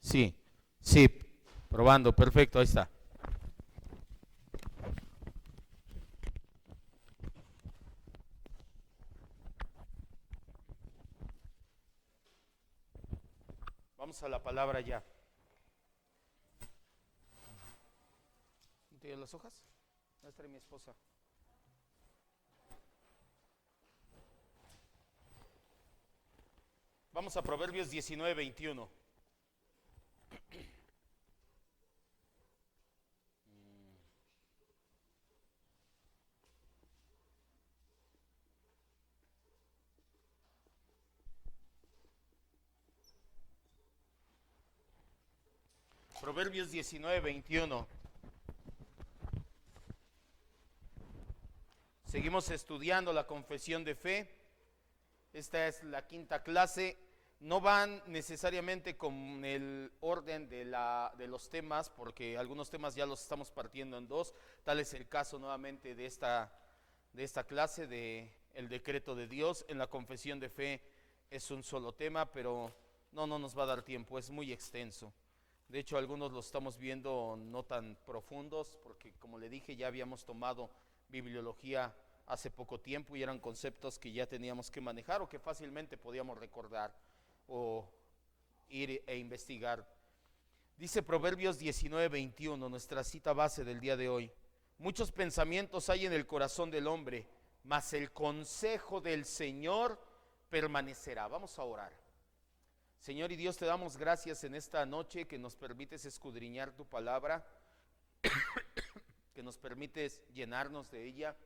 Sí, sí, probando, perfecto, ahí está. Vamos a la palabra ya. ¿No tienes las hojas? ¿Dónde está mi esposa? Vamos a Proverbios 19:21. Proverbios 19:21. Seguimos estudiando la confesión de fe. Esta es la quinta clase. No van necesariamente con el orden de los temas, porque algunos temas ya los estamos partiendo en dos. Tal es el caso nuevamente de esta clase de el decreto de Dios. En la confesión de fe es un solo tema, pero no nos va a dar tiempo, es muy extenso. De hecho, algunos los estamos viendo no tan profundos, porque como le dije, ya habíamos tomado bibliología hace poco tiempo y eran conceptos que ya teníamos que manejar o que fácilmente podíamos recordar o ir e investigar. Dice Proverbios 19:21, nuestra cita base del día de hoy. Muchos pensamientos hay en el corazón del hombre, mas el consejo del Señor permanecerá. Vamos a orar. Señor y Dios, te damos gracias en esta noche que nos permites escudriñar tu palabra, que nos permites llenarnos de ella.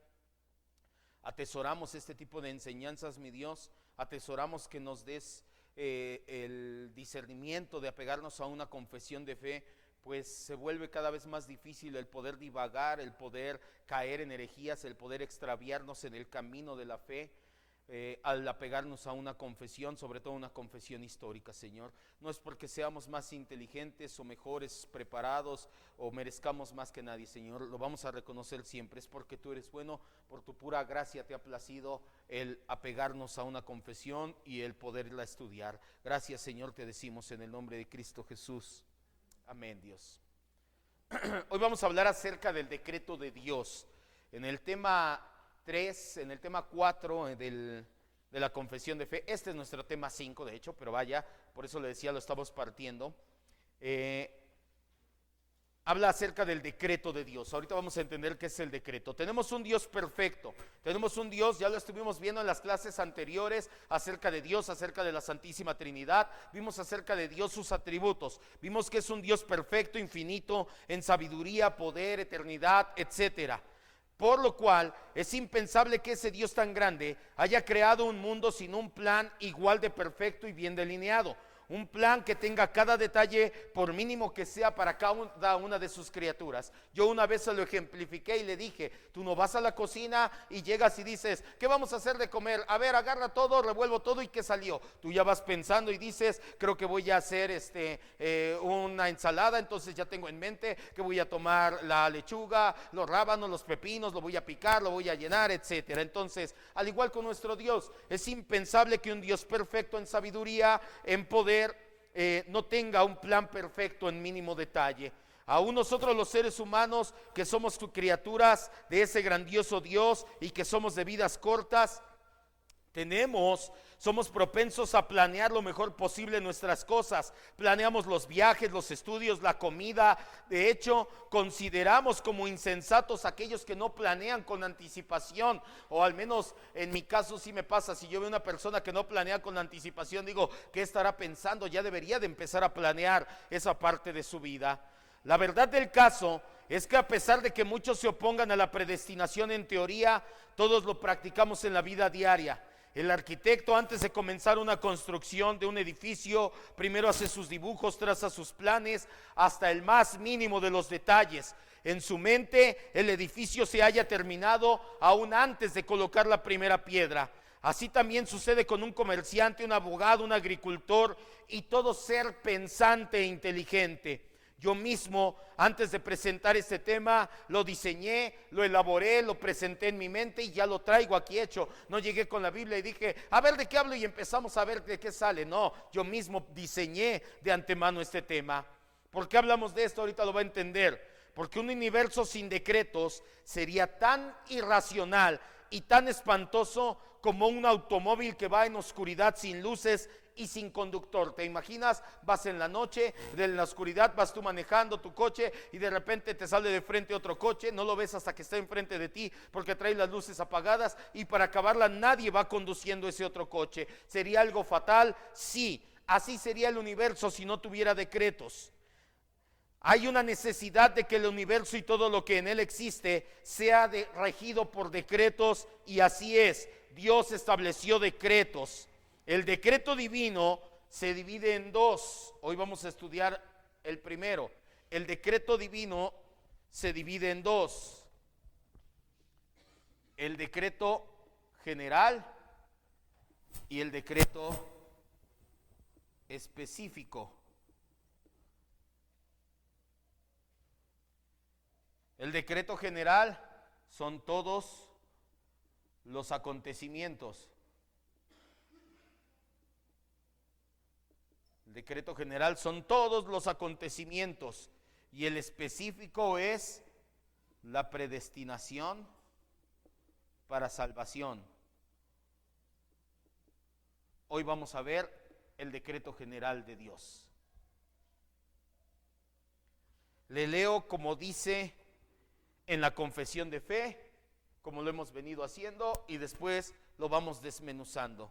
Atesoramos este tipo de enseñanzas, mi Dios. Atesoramos que nos des el discernimiento de apegarnos a una confesión de fe, pues se vuelve cada vez más difícil el poder divagar, el poder caer en herejías, el poder extraviarnos en el camino de la fe. Al apegarnos a una confesión, sobre todo una confesión histórica, Señor. No es porque seamos más inteligentes o mejores preparados o merezcamos más que nadie, Señor. Lo vamos a reconocer siempre. Es porque tú eres bueno, por tu pura gracia te ha placido el apegarnos a una confesión y el poderla estudiar. Gracias, Señor, te decimos en el nombre de Cristo Jesús. Amén, Dios. Hoy vamos a hablar acerca del decreto de Dios. En el tema 3, en el tema 4 de la confesión de fe. Este es nuestro tema 5, de hecho, pero vaya, por eso le decía, lo estamos partiendo. Habla acerca del decreto de Dios. Ahorita vamos a entender qué es el decreto. Tenemos un Dios perfecto, tenemos un Dios, ya lo estuvimos viendo en las clases anteriores, acerca de Dios, acerca de la Santísima Trinidad. Vimos acerca de Dios sus atributos, vimos que es un Dios perfecto, infinito, en sabiduría, poder, eternidad, etcétera. Por lo cual es impensable que ese Dios tan grande haya creado un mundo sin un plan igual de perfecto y bien delineado. Un plan que tenga cada detalle, por mínimo que sea, para cada una de sus criaturas. Yo una vez se lo ejemplifiqué y le dije: tú no vas a la cocina y llegas y dices, ¿qué vamos a hacer de comer? A ver, agarra todo, revuelvo todo, ¿y qué salió? Tú ya vas pensando y dices, creo que voy a hacer una ensalada, entonces ya tengo en mente que voy a tomar la lechuga, los rábanos, los pepinos, lo voy a picar, lo voy a llenar, etcétera. Entonces, al igual con nuestro Dios, es impensable que un Dios perfecto en sabiduría, en poder, no tenga un plan perfecto en mínimo detalle. Aún nosotros los seres humanos, que somos criaturas de ese grandioso Dios y que somos de vidas cortas, somos propensos a planear lo mejor posible nuestras cosas. Planeamos los viajes, los estudios, la comida. De hecho, consideramos como insensatos aquellos que no planean con anticipación, o al menos en mi caso sí me pasa. Si yo veo una persona que no planea con anticipación, digo, ¿qué estará pensando? Ya debería de empezar a planear esa parte de su vida. La verdad del caso es que, a pesar de que muchos se opongan a la predestinación en teoría, todos lo practicamos en la vida diaria. El arquitecto, antes de comenzar una construcción de un edificio, primero hace sus dibujos, traza sus planes hasta el más mínimo de los detalles. En su mente el edificio se haya terminado aún antes de colocar la primera piedra. Así también sucede con un comerciante, un abogado, un agricultor y todo ser pensante e inteligente. Yo mismo, antes de presentar este tema, lo diseñé, lo elaboré, lo presenté en mi mente y ya lo traigo aquí hecho. No llegué con la Biblia y dije, a ver de qué hablo y empezamos a ver de qué sale. No, yo mismo diseñé de antemano este tema. ¿Por qué hablamos de esto? Ahorita lo va a entender. Porque un universo sin decretos sería tan irracional y tan espantoso como un automóvil que va en oscuridad sin luces y sin conductor. ¿Te imaginas? Vas en la noche, en la oscuridad vas tú manejando tu coche y de repente te sale de frente otro coche, no lo ves hasta que está enfrente de ti porque trae las luces apagadas y para acabarla nadie va conduciendo ese otro coche. ¿Sería algo fatal? Sí, así sería el universo si no tuviera decretos. Hay una necesidad de que el universo y todo lo que en él existe sea regido por decretos, y así es. Dios estableció decretos. El decreto divino se divide en dos. Hoy vamos a estudiar el primero. El decreto divino se divide en dos. El decreto general y el decreto específico. El decreto general son todos los acontecimientos. El decreto general son todos los acontecimientos y el específico es la predestinación para salvación. Hoy vamos a ver el decreto general de Dios. Le leo como dice en la confesión de fe, como lo hemos venido haciendo, y después lo vamos desmenuzando.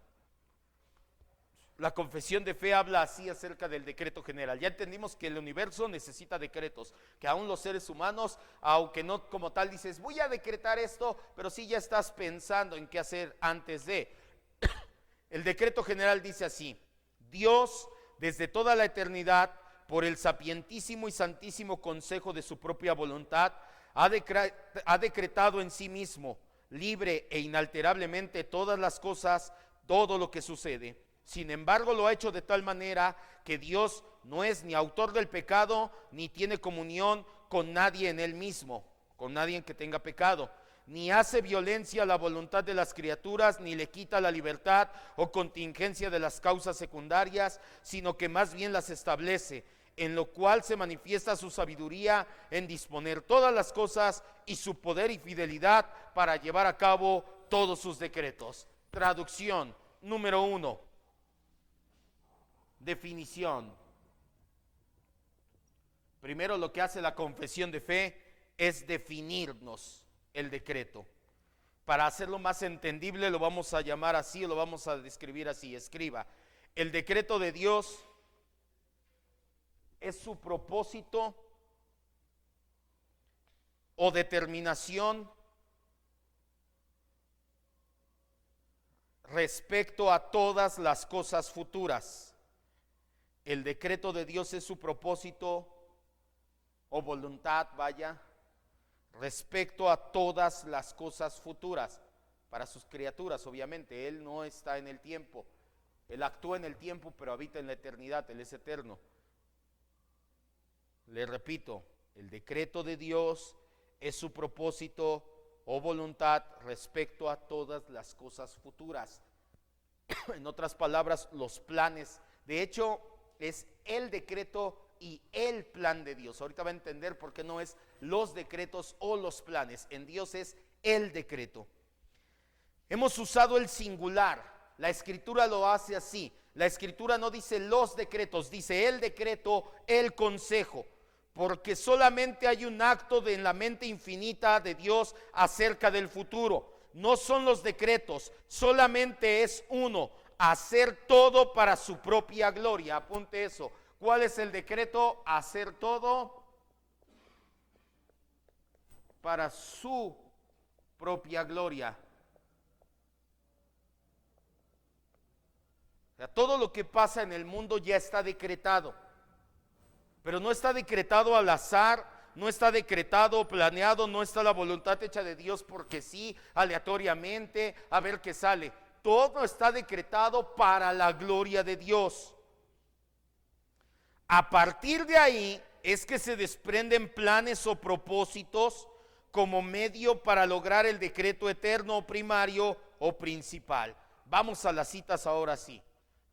La confesión de fe habla así acerca del decreto general. Ya entendimos que el universo necesita decretos, que aún los seres humanos, aunque no como tal dices, voy a decretar esto, pero sí ya estás pensando en qué hacer antes de. El decreto general dice así: Dios, desde toda la eternidad, por el sapientísimo y santísimo consejo de su propia voluntad, ha decretado en sí mismo, libre e inalterablemente, todas las cosas, todo lo que sucede. Sin embargo, lo ha hecho de tal manera que Dios no es ni autor del pecado, ni tiene comunión con nadie en él mismo, con nadie que tenga pecado, ni hace violencia a la voluntad de las criaturas, ni le quita la libertad o contingencia de las causas secundarias, sino que más bien las establece, en lo cual se manifiesta su sabiduría en disponer todas las cosas y su poder y fidelidad para llevar a cabo todos sus decretos. Traducción número 1. Definición. Primero, lo que hace la confesión de fe es definirnos el decreto. Para hacerlo más entendible lo vamos a llamar así, o lo vamos a describir así. Escriba: el decreto de Dios es su propósito o determinación respecto a todas las cosas futuras. El decreto de Dios es su propósito o voluntad, respecto a todas las cosas futuras, para sus criaturas. Obviamente, Él no está en el tiempo, Él actúa en el tiempo, pero habita en la eternidad, Él es eterno. Le repito, el decreto de Dios es su propósito o voluntad respecto a todas las cosas futuras. En otras palabras, los planes. De hecho, es el decreto y el plan de Dios. Ahorita va a entender por qué no es los decretos o los planes. En Dios es el decreto. Hemos usado el singular. La escritura lo hace así. La escritura no dice los decretos, dice el decreto, el consejo. Porque solamente hay un acto en la mente infinita de Dios acerca del futuro. No son los decretos, solamente es uno: hacer todo para su propia gloria. Apunte eso. ¿Cuál es el decreto? Hacer todo para su propia gloria. O sea, todo lo que pasa en el mundo ya está decretado, pero no está decretado al azar, no está decretado, planeado, no está la voluntad hecha de Dios porque sí, aleatoriamente, a ver qué sale. Todo está decretado para la gloria de Dios. A partir de ahí, es que se desprenden planes o propósitos como medio para lograr el decreto eterno primario o principal. Vamos a las citas ahora sí.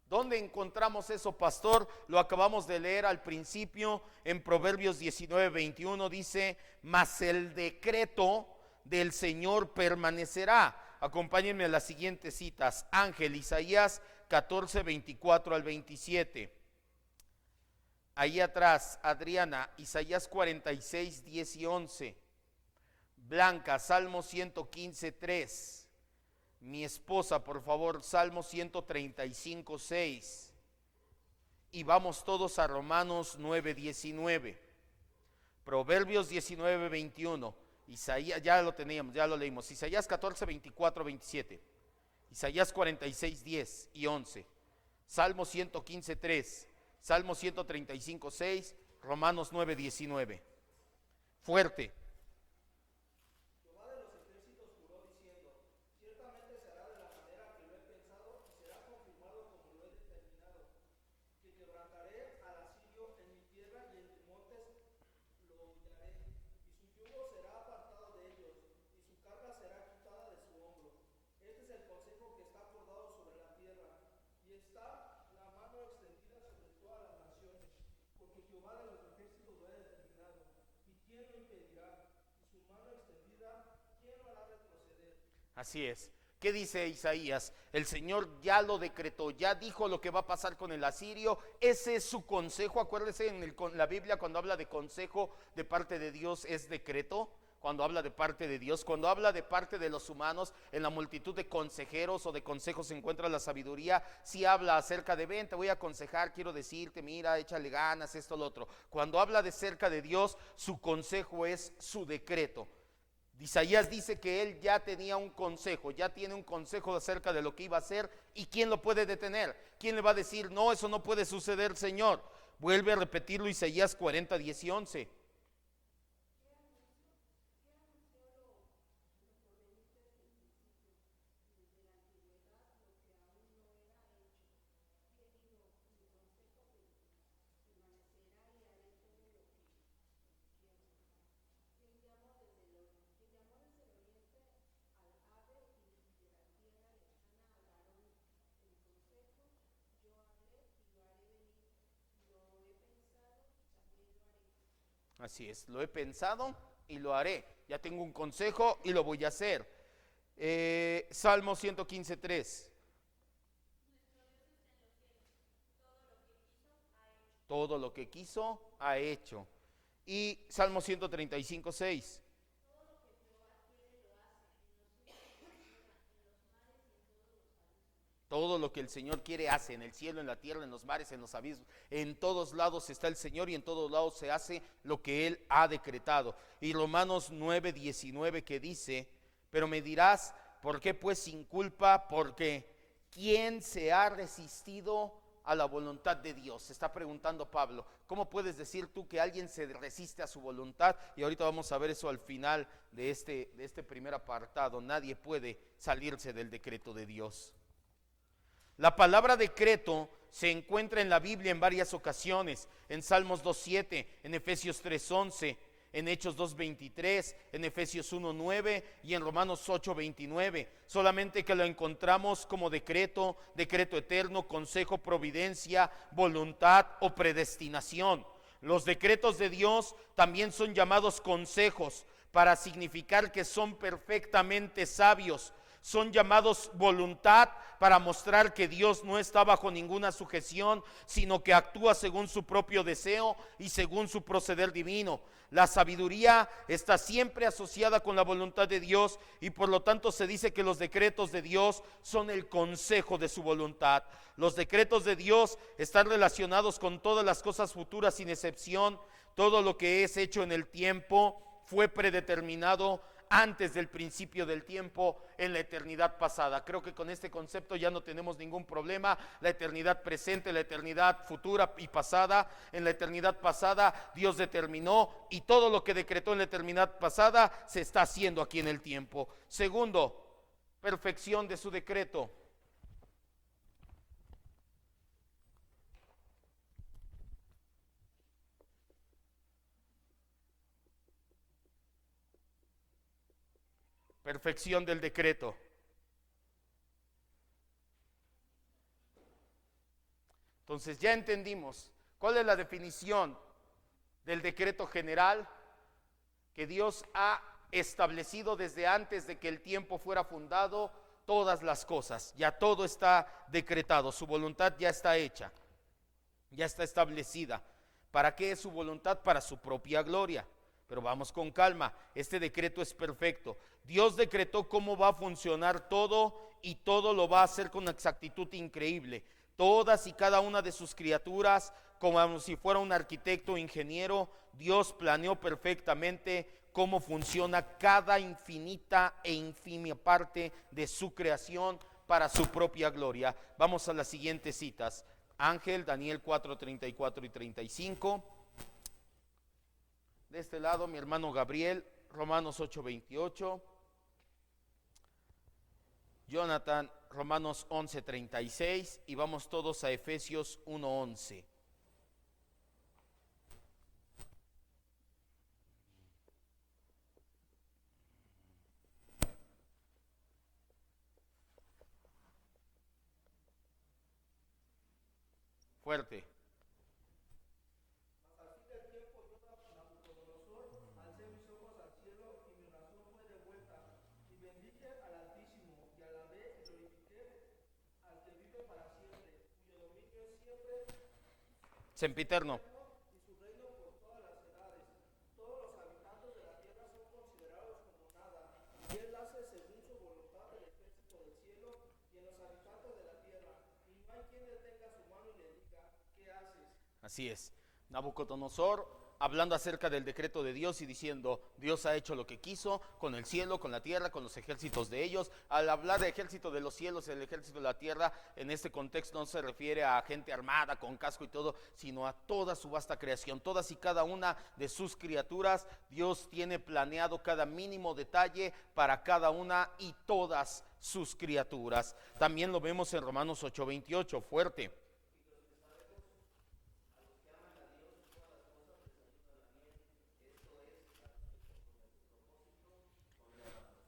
¿Dónde encontramos eso, pastor? Lo acabamos de leer al principio en Proverbios 19:21, dice: mas el decreto del Señor permanecerá. Acompáñenme a las siguientes citas. Ángel, Isaías 14:24 al 27. Ahí atrás, Adriana, Isaías 46:10 y 11. Blanca, Salmo 115:3. Mi esposa, por favor, Salmo 135:6. Y vamos todos a Romanos 9:19. Proverbios 19:21. Isaías, ya lo teníamos, ya lo leímos. Isaías 14:24, 27. Isaías 46:10 y 11. Salmo 115:3. Salmo 135:6. Romanos 9:19. Fuerte. Así es. ¿Qué dice Isaías? El Señor ya lo decretó, ya dijo lo que va a pasar con el asirio. Ese es su consejo. Acuérdese, en la Biblia, cuando habla de consejo de parte de Dios, es decreto. Cuando habla de parte de Dios, cuando habla de parte de los humanos, en la multitud de consejeros o de consejos se encuentra la sabiduría. Si habla acerca de: ven, te voy a aconsejar, quiero decirte, mira, échale ganas, esto, lo otro. Cuando habla de cerca de Dios, su consejo es su decreto. Isaías dice que él ya tenía un consejo, ya tiene un consejo acerca de lo que iba a hacer. ¿Y quién lo puede detener? ¿Quién le va a decir: no, eso no puede suceder, Señor? Vuelve a repetirlo Isaías 40:10 y 11. Así es, lo he pensado y lo haré. Ya tengo un consejo y lo voy a hacer. Salmo 115:3. Todo lo que quiso ha hecho. Y Salmo 135:6. Todo lo que el Señor quiere hace, en el cielo, en la tierra, en los mares, en los abismos. En todos lados está el Señor y en todos lados se hace lo que Él ha decretado. Y Romanos 9:19, que dice: pero me dirás, ¿por qué pues sin culpa? Porque ¿quién se ha resistido a la voluntad de Dios? Se está preguntando Pablo. ¿Cómo puedes decir tú que alguien se resiste a su voluntad? Y ahorita vamos a ver eso al final de este primer apartado. Nadie puede salirse del decreto de Dios. La palabra decreto se encuentra en la Biblia en varias ocasiones: en Salmos 2:7, en Efesios 3:11, en Hechos 2:23, en Efesios 1:9 y en Romanos 8:29. Solamente que lo encontramos como decreto, decreto eterno, consejo, providencia, voluntad o predestinación. Los decretos de Dios también son llamados consejos, para significar que son perfectamente sabios. Son llamados voluntad, para mostrar que Dios no está bajo ninguna sujeción, sino que actúa según su propio deseo y según su proceder divino. La sabiduría está siempre asociada con la voluntad de Dios, y por lo tanto se dice que los decretos de Dios son el consejo de su voluntad. Los decretos de Dios están relacionados con todas las cosas futuras sin excepción. Todo lo que es hecho en el tiempo fue predeterminado antes del principio del tiempo, en la eternidad pasada. Creo que con este concepto ya no tenemos ningún problema. La eternidad presente, la eternidad futura y pasada. En la eternidad pasada Dios determinó, y todo lo que decretó en la eternidad pasada se está haciendo aquí en el tiempo. Segundo, perfección de su decreto. Perfección del decreto. Entonces ya entendimos cuál es la definición del decreto general que Dios ha establecido desde antes de que el tiempo fuera fundado. Todas las cosas, ya todo está decretado, su voluntad ya está hecha, ya está establecida. ¿Para qué es su voluntad? Para su propia gloria. Pero vamos con calma, este decreto es perfecto. Dios decretó cómo va a funcionar todo y todo lo va a hacer con exactitud increíble. Todas y cada una de sus criaturas, como si fuera un arquitecto o ingeniero, Dios planeó perfectamente cómo funciona cada infinita e infimia parte de su creación para su propia gloria. Vamos a las siguientes citas. Ángel, Daniel 4, 34 y 35. De este lado, mi hermano Gabriel, Romanos 8, 28. Jonathan, Romanos 11, 36. Y vamos todos a Efesios 1, 11. Fuerte. Sempiterno. Así es. Nabucodonosor hablando acerca del decreto de Dios y diciendo, Dios ha hecho lo que quiso con el cielo, con la tierra, con los ejércitos de ellos. Al hablar de ejército de los cielos, el ejército de la tierra, en este contexto no se refiere a gente armada con casco y todo, sino a toda su vasta creación, todas y cada una de sus criaturas. Dios tiene planeado cada mínimo detalle para cada una y todas sus criaturas. También lo vemos en Romanos 8:28, fuerte.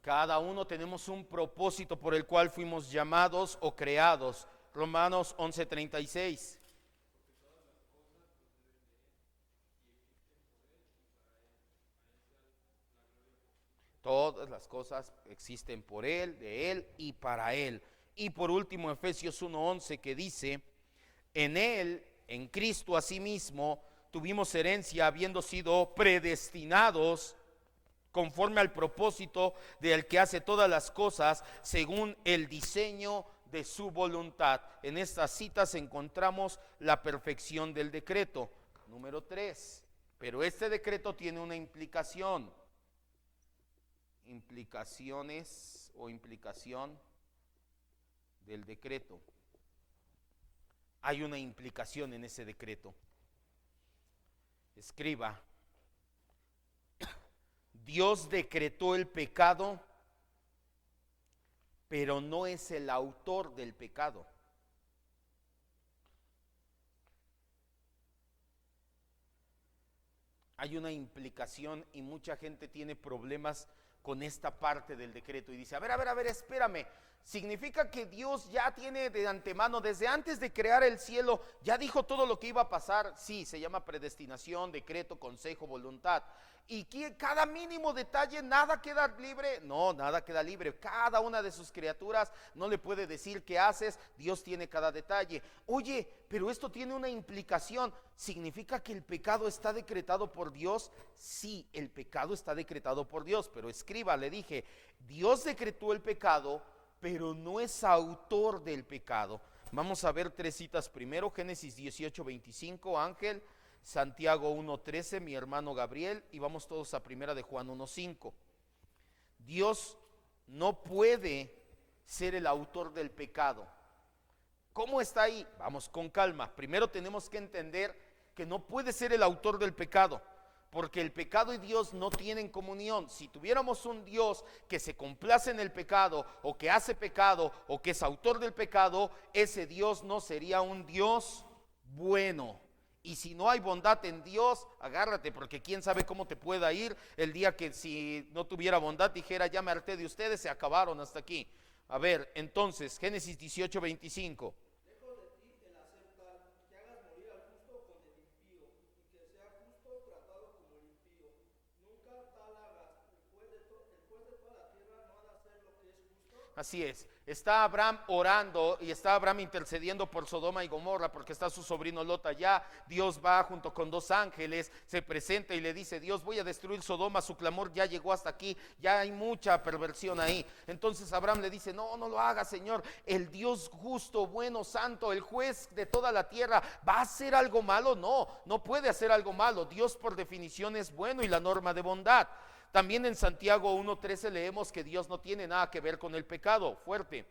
Cada uno tenemos un propósito por el cual fuimos llamados o creados. Romanos 11:36. Todas las cosas existen por Él, de Él y para Él. Y por último, Efesios 1:11, que dice, en Él, en Cristo asimismo, tuvimos herencia habiendo sido predestinados conforme al propósito del que hace todas las cosas según el diseño de su voluntad. En estas citas encontramos la perfección del decreto. Número 3. Pero este decreto tiene una implicación. Implicaciones o implicación del decreto. Hay una implicación en ese decreto. Escriba. Dios decretó el pecado, pero no es el autor del pecado. Hay una implicación y mucha gente tiene problemas con esta parte del decreto y dice, a ver, espérame. ¿Significa que Dios ya tiene de antemano, desde antes de crear el cielo, ya dijo todo lo que iba a pasar? Sí, se llama predestinación, decreto, consejo, voluntad. Y que cada mínimo detalle, nada queda libre. No, nada queda libre. Cada una de sus criaturas no le puede decir qué haces. Dios tiene cada detalle. Oye, pero esto tiene una implicación. ¿Significa que el pecado está decretado por Dios? Sí, el pecado está decretado por Dios. Pero escriba, le dije, Dios decretó el pecado, pero no es autor del pecado. Vamos a ver 3 citas primero. Génesis 18:25, Ángel. Santiago 1:13, mi hermano Gabriel, y vamos todos a primera de Juan 1:5. Dios no puede ser el autor del pecado. ¿Cómo está ahí? Vamos con calma. Primero tenemos que entender que no puede ser el autor del pecado, porque el pecado y Dios no tienen comunión. Si tuviéramos un Dios que se complace en el pecado, o que hace pecado, o que es autor del pecado, ese Dios no sería un Dios bueno. Y si no hay bondad en Dios, agárrate, porque quién sabe cómo te pueda ir el día que si no tuviera bondad dijera, ya me harté de ustedes, se acabaron hasta aquí. A ver, entonces, Génesis 18:25. Así es, está Abraham orando y está Abraham intercediendo por Sodoma y Gomorra porque está su sobrino Lot allá. Dios va junto con 2 ángeles, se presenta y le dice, Dios, voy a destruir Sodoma, su clamor ya llegó hasta aquí, ya hay mucha perversión ahí. Entonces Abraham le dice, no, no lo haga, Señor, el Dios justo, bueno, santo, el juez de toda la tierra, ¿va a hacer algo malo? No, no puede hacer algo malo. Dios por definición es bueno y la norma de bondad. También en Santiago 1:13 leemos que Dios no tiene nada que ver con el pecado. Fuerte.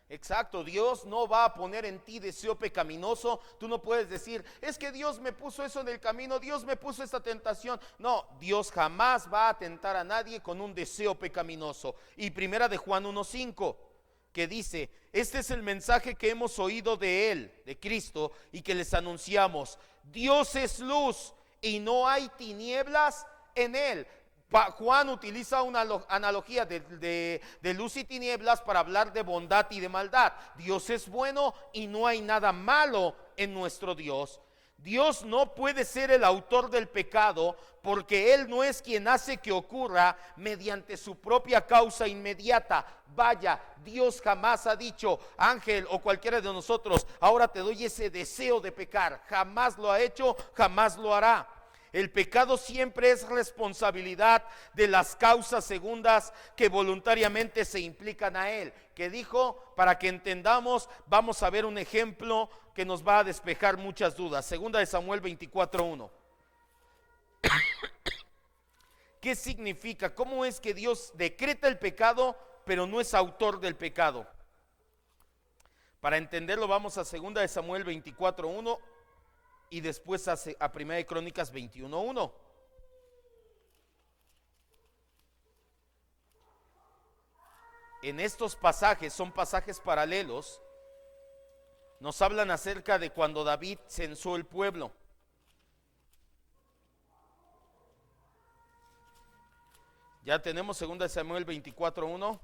Exacto, Dios no va a poner en ti deseo pecaminoso. Tú no puedes decir, es que Dios me puso eso en el camino, Dios me puso esta tentación. No, Dios jamás va a tentar a nadie con un deseo pecaminoso. Y primera de Juan 1:5, que dice, este es el mensaje que hemos oído de Él, de Cristo, y que les anunciamos. Dios es luz y no hay tinieblas en Él. Juan utiliza una analogía de luz y tinieblas para hablar de bondad y de maldad. Dios es bueno y no hay nada malo en nuestro Dios. Dios no puede ser el autor del pecado porque Él no es quien hace que ocurra mediante su propia causa inmediata. Vaya, Dios jamás ha dicho, Ángel o cualquiera de nosotros, ahora te doy ese deseo de pecar. Jamás lo ha hecho, jamás lo hará. El pecado siempre es responsabilidad de las causas segundas que voluntariamente se implican a él. Que dijo, para que entendamos, vamos a ver un ejemplo que nos va a despejar muchas dudas. Segunda de Samuel 24:1. ¿Qué significa? ¿Cómo es que Dios decreta el pecado, pero no es autor del pecado? Para entenderlo vamos a segunda de Samuel 24:1. Y después a Primera de Crónicas 21:1. En estos pasajes, son pasajes paralelos, nos hablan acerca de cuando David censó el pueblo. Ya tenemos segunda de Samuel 24:1.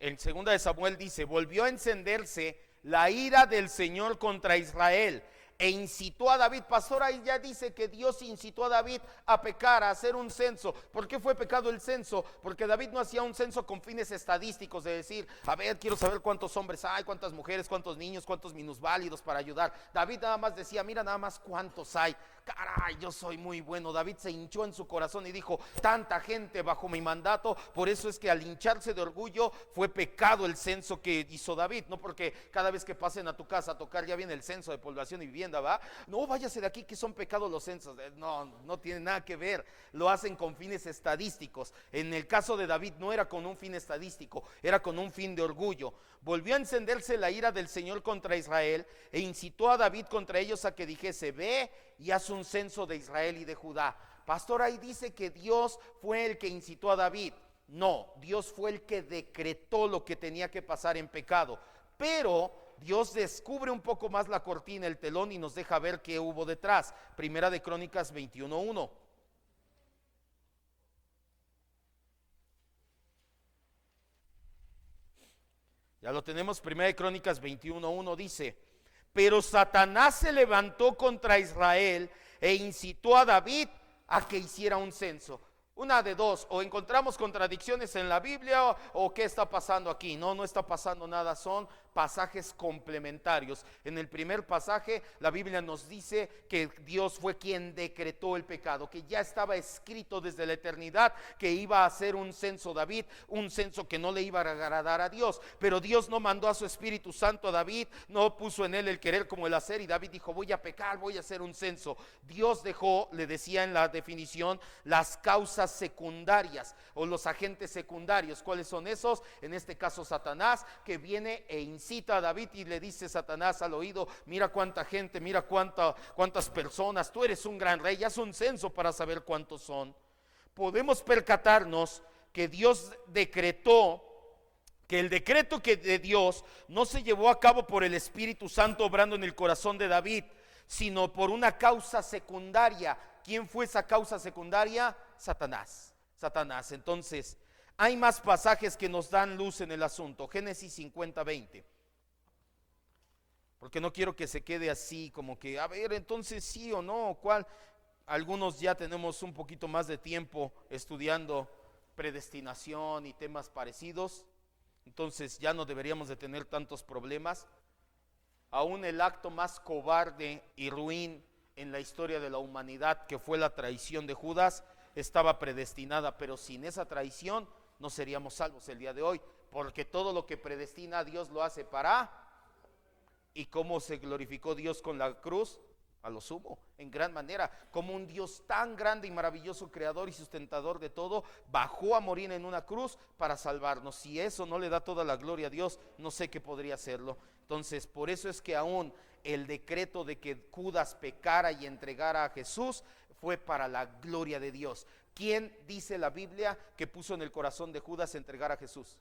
En segunda de Samuel dice, volvió a encenderse la ira del Señor contra Israel e incitó a David. Pastor, ahí ya dice que Dios incitó a David a pecar, a hacer un censo. ¿Por qué fue pecado el censo? Porque David no hacía un censo con fines estadísticos de decir, a ver, quiero saber cuántos hombres hay, cuántas mujeres, cuántos niños, cuántos minusválidos para ayudar. David nada más decía, mira nada más cuántos hay. Caray, yo soy muy bueno. David se hinchó en su corazón y dijo, tanta gente bajo mi mandato. Por eso es que al hincharse de orgullo fue pecado el censo que hizo David. No porque cada vez que pasen a tu casa a tocar ya viene el censo de población y vivienda, ¿va? No, váyase de aquí que son pecados los censos. No, no tiene nada que ver. Lo hacen con fines estadísticos. En el caso de David no era con un fin estadístico, era con un fin de orgullo. Volvió a encenderse la ira del Señor contra Israel e incitó a David contra ellos a que dijese, ve y haz un censo de Israel y de Judá. Pastor, ahí dice que Dios fue el que incitó a David. No, Dios fue el que decretó lo que tenía que pasar en pecado. Pero Dios descubre un poco más la cortina, el telón, y nos deja ver qué hubo detrás. Primera de Crónicas 21:1. Ya lo tenemos, Primera de Crónicas 21:1 dice, pero Satanás se levantó contra Israel e incitó a David a que hiciera un censo. Una de dos, o encontramos contradicciones en la Biblia o qué está pasando aquí. No, no está pasando nada, son pasajes complementarios. En el primer pasaje la Biblia nos dice que Dios fue quien decretó el pecado, que ya estaba escrito desde la eternidad que iba a hacer un censo David, un censo que no le iba a agradar a Dios, pero Dios no mandó a su Espíritu Santo a David, no puso en él el querer como el hacer, y David dijo, voy a pecar, voy a hacer un censo. Dios dejó, le decía en la definición, las causas secundarias o los agentes secundarios. ¿Cuáles son esos? En este caso Satanás, que viene e incita a David y le dice Satanás al oído, mira cuánta gente, mira cuántas personas, tú eres un gran rey, haz un censo para saber cuántos son. podemos percatarnos que Dios decretó, que el decreto que de Dios no se llevó a cabo por el Espíritu Santo obrando en el corazón de David, sino por una causa secundaria. ¿Quién fue esa causa secundaria? Satanás. Entonces, hay más pasajes que nos dan luz en el asunto. Génesis 50:20. Porque no quiero que se quede así como que, a ver, entonces sí o no, ¿cuál? Algunos ya tenemos un poquito más de tiempo estudiando predestinación y temas parecidos. Entonces ya no deberíamos de tener tantos problemas. Aún el acto más cobarde y ruin en la historia de la humanidad, que fue la traición de Judas, estaba predestinada, pero sin esa traición no seríamos salvos el día de hoy, porque todo lo que predestina Dios lo hace para. ¿Y cómo se glorificó Dios con la cruz? A lo sumo, en gran manera, como un Dios tan grande y maravilloso, creador y sustentador de todo, bajó a morir en una cruz para salvarnos. Si eso no le da toda la gloria a Dios, no sé qué podría hacerlo. Entonces, por eso es que aún el decreto de que Judas pecara y entregara a Jesús fue para la gloria de Dios. ¿Quién dice la Biblia que puso en el corazón de Judas entregar a Jesús?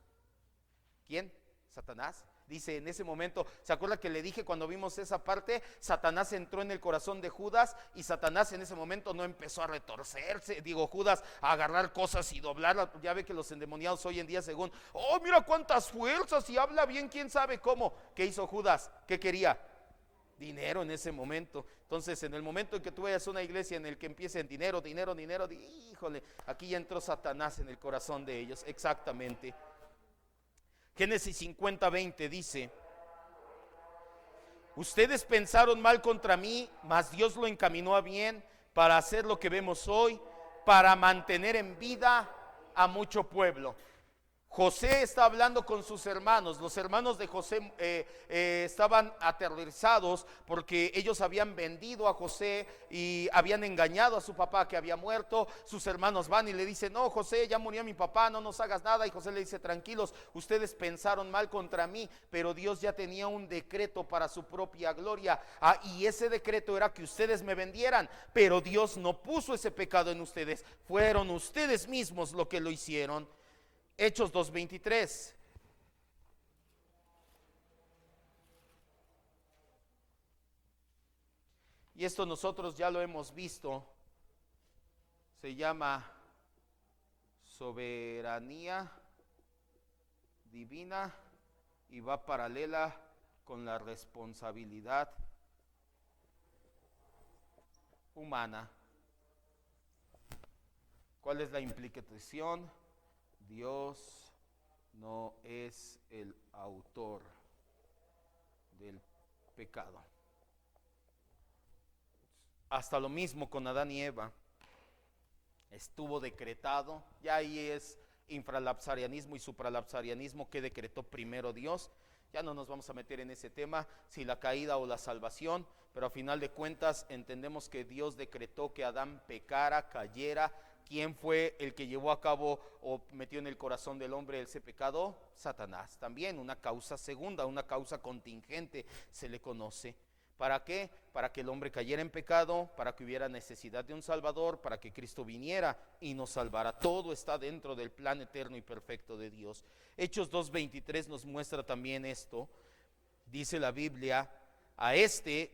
¿Quién? Satanás. Dice en ese momento, ¿se acuerda que le dije cuando vimos esa parte? Satanás entró en el corazón de Judas y Satanás en ese momento no empezó a retorcerse, Judas a agarrar cosas y doblarlas. Ya ve que los endemoniados hoy en día según, oh mira cuántas fuerzas y habla bien, quién sabe cómo. ¿Qué hizo Judas? ¿Qué quería? Dinero en ese momento. Entonces en el momento en que tú vayas a una iglesia en el que empiecen dinero, híjole, aquí ya entró Satanás en el corazón de ellos, exactamente. Génesis 50:20 dice: ustedes pensaron mal contra mí, mas Dios lo encaminó a bien para hacer lo que vemos hoy, para mantener en vida a mucho pueblo. José está hablando con sus hermanos. Los hermanos de José estaban aterrorizados porque ellos habían vendido a José y habían engañado a su papá que había muerto. Sus hermanos van y le dicen: no, José, ya murió mi papá, no nos hagas nada. Y José le dice: tranquilos, ustedes pensaron mal contra mí, pero Dios ya tenía un decreto para su propia gloria. Y ese decreto era que ustedes me vendieran, pero Dios no puso ese pecado en ustedes, fueron ustedes mismos lo que lo hicieron. Hechos 2:23. Y esto nosotros ya lo hemos visto. Se llama soberanía divina y va paralela con la responsabilidad humana. ¿Cuál es la implicación? Dios no es el autor del pecado. Hasta lo mismo con Adán y Eva. Estuvo decretado, ya ahí es infralapsarianismo y supralapsarianismo, que decretó primero Dios. Ya no nos vamos a meter en ese tema, si la caída o la salvación, pero a final de cuentas entendemos que Dios decretó que Adán pecara, cayera. ¿Quién fue el que llevó a cabo o metió en el corazón del hombre ese pecado? Satanás. También una causa segunda, una causa contingente se le conoce. ¿Para qué? Para que el hombre cayera en pecado, para que hubiera necesidad de un Salvador, para que Cristo viniera y nos salvara. Todo está dentro del plan eterno y perfecto de Dios. Hechos 2:23 nos muestra también esto. Dice la Biblia: a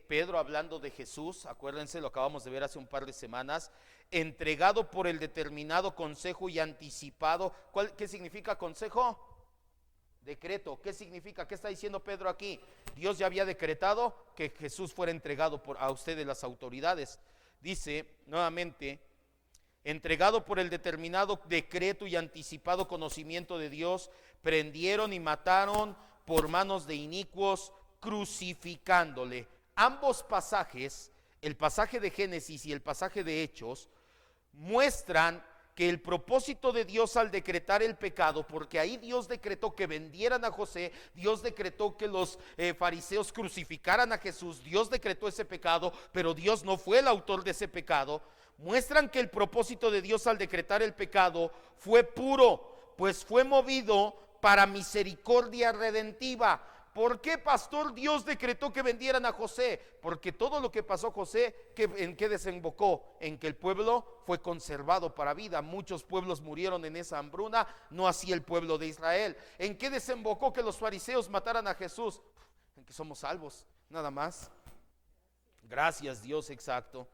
Pedro, hablando de Jesús, acuérdense, lo acabamos de ver hace un par de semanas, entregado por el determinado consejo y anticipado. ¿Qué significa consejo? Decreto. ¿Qué significa? ¿Qué está diciendo Pedro aquí? Dios ya había decretado que Jesús fuera entregado a ustedes, las autoridades. Dice nuevamente: entregado por el determinado decreto y anticipado conocimiento de Dios, prendieron y mataron por manos de inicuos, crucificándole. Ambos pasajes, el pasaje de Génesis y el pasaje de Hechos, muestran que el propósito de Dios al decretar el pecado, porque ahí Dios decretó que vendieran a José, Dios decretó que los fariseos crucificaran a Jesús, Dios decretó ese pecado, pero Dios no fue el autor de ese pecado. Muestran que el propósito de Dios al decretar el pecado fue puro, pues fue movido para misericordia redentiva, ¿Por qué, pastor, Dios decretó que vendieran a José? Porque todo lo que pasó José, ¿en qué desembocó? En que el pueblo fue conservado para vida. Muchos pueblos murieron en esa hambruna, no así el pueblo de Israel. ¿En qué desembocó que los fariseos mataran a Jesús? En que somos salvos, nada más. Gracias, Dios, exacto.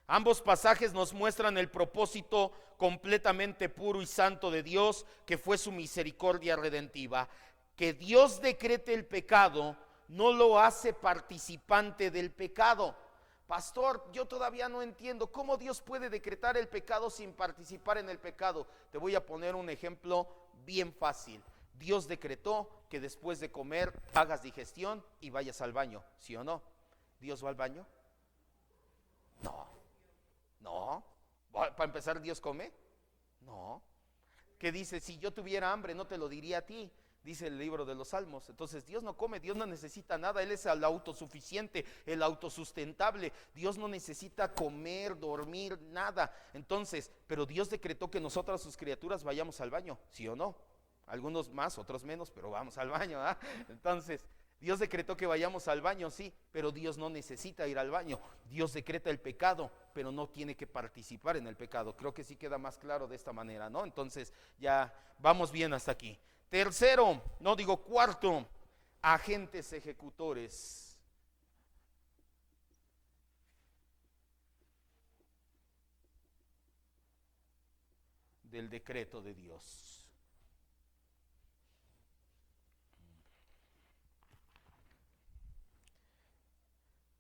Ambos pasajes nos muestran el propósito completamente puro y santo de Dios, que fue su misericordia redentiva. Que Dios decrete el pecado no lo hace participante del pecado. Pastor, yo todavía no entiendo cómo Dios puede decretar el pecado sin participar en el pecado. Te voy a poner un ejemplo bien fácil. Dios decretó que después de comer hagas digestión y vayas al baño, ¿sí o no? ¿Dios va al baño? No. Para empezar, ¿Dios come? No. ¿Qué dice? Si yo tuviera hambre no te lo diría a ti, dice el libro de los Salmos. Entonces Dios no come, Dios no necesita nada, Él es el autosuficiente, el autosustentable. Dios no necesita comer, dormir, nada. Entonces, pero Dios decretó que nosotras, sus criaturas, vayamos al baño, ¿sí o no? Algunos más, otros menos, pero vamos al baño, ¿ah? Entonces, Dios decretó que vayamos al baño, sí, pero Dios no necesita ir al baño. Dios decreta el pecado, pero no tiene que participar en el pecado. Creo que sí queda más claro de esta manera, ¿no? Entonces, ya vamos bien hasta aquí. Tercero, no digo cuarto, agentes ejecutores. Del decreto de Dios.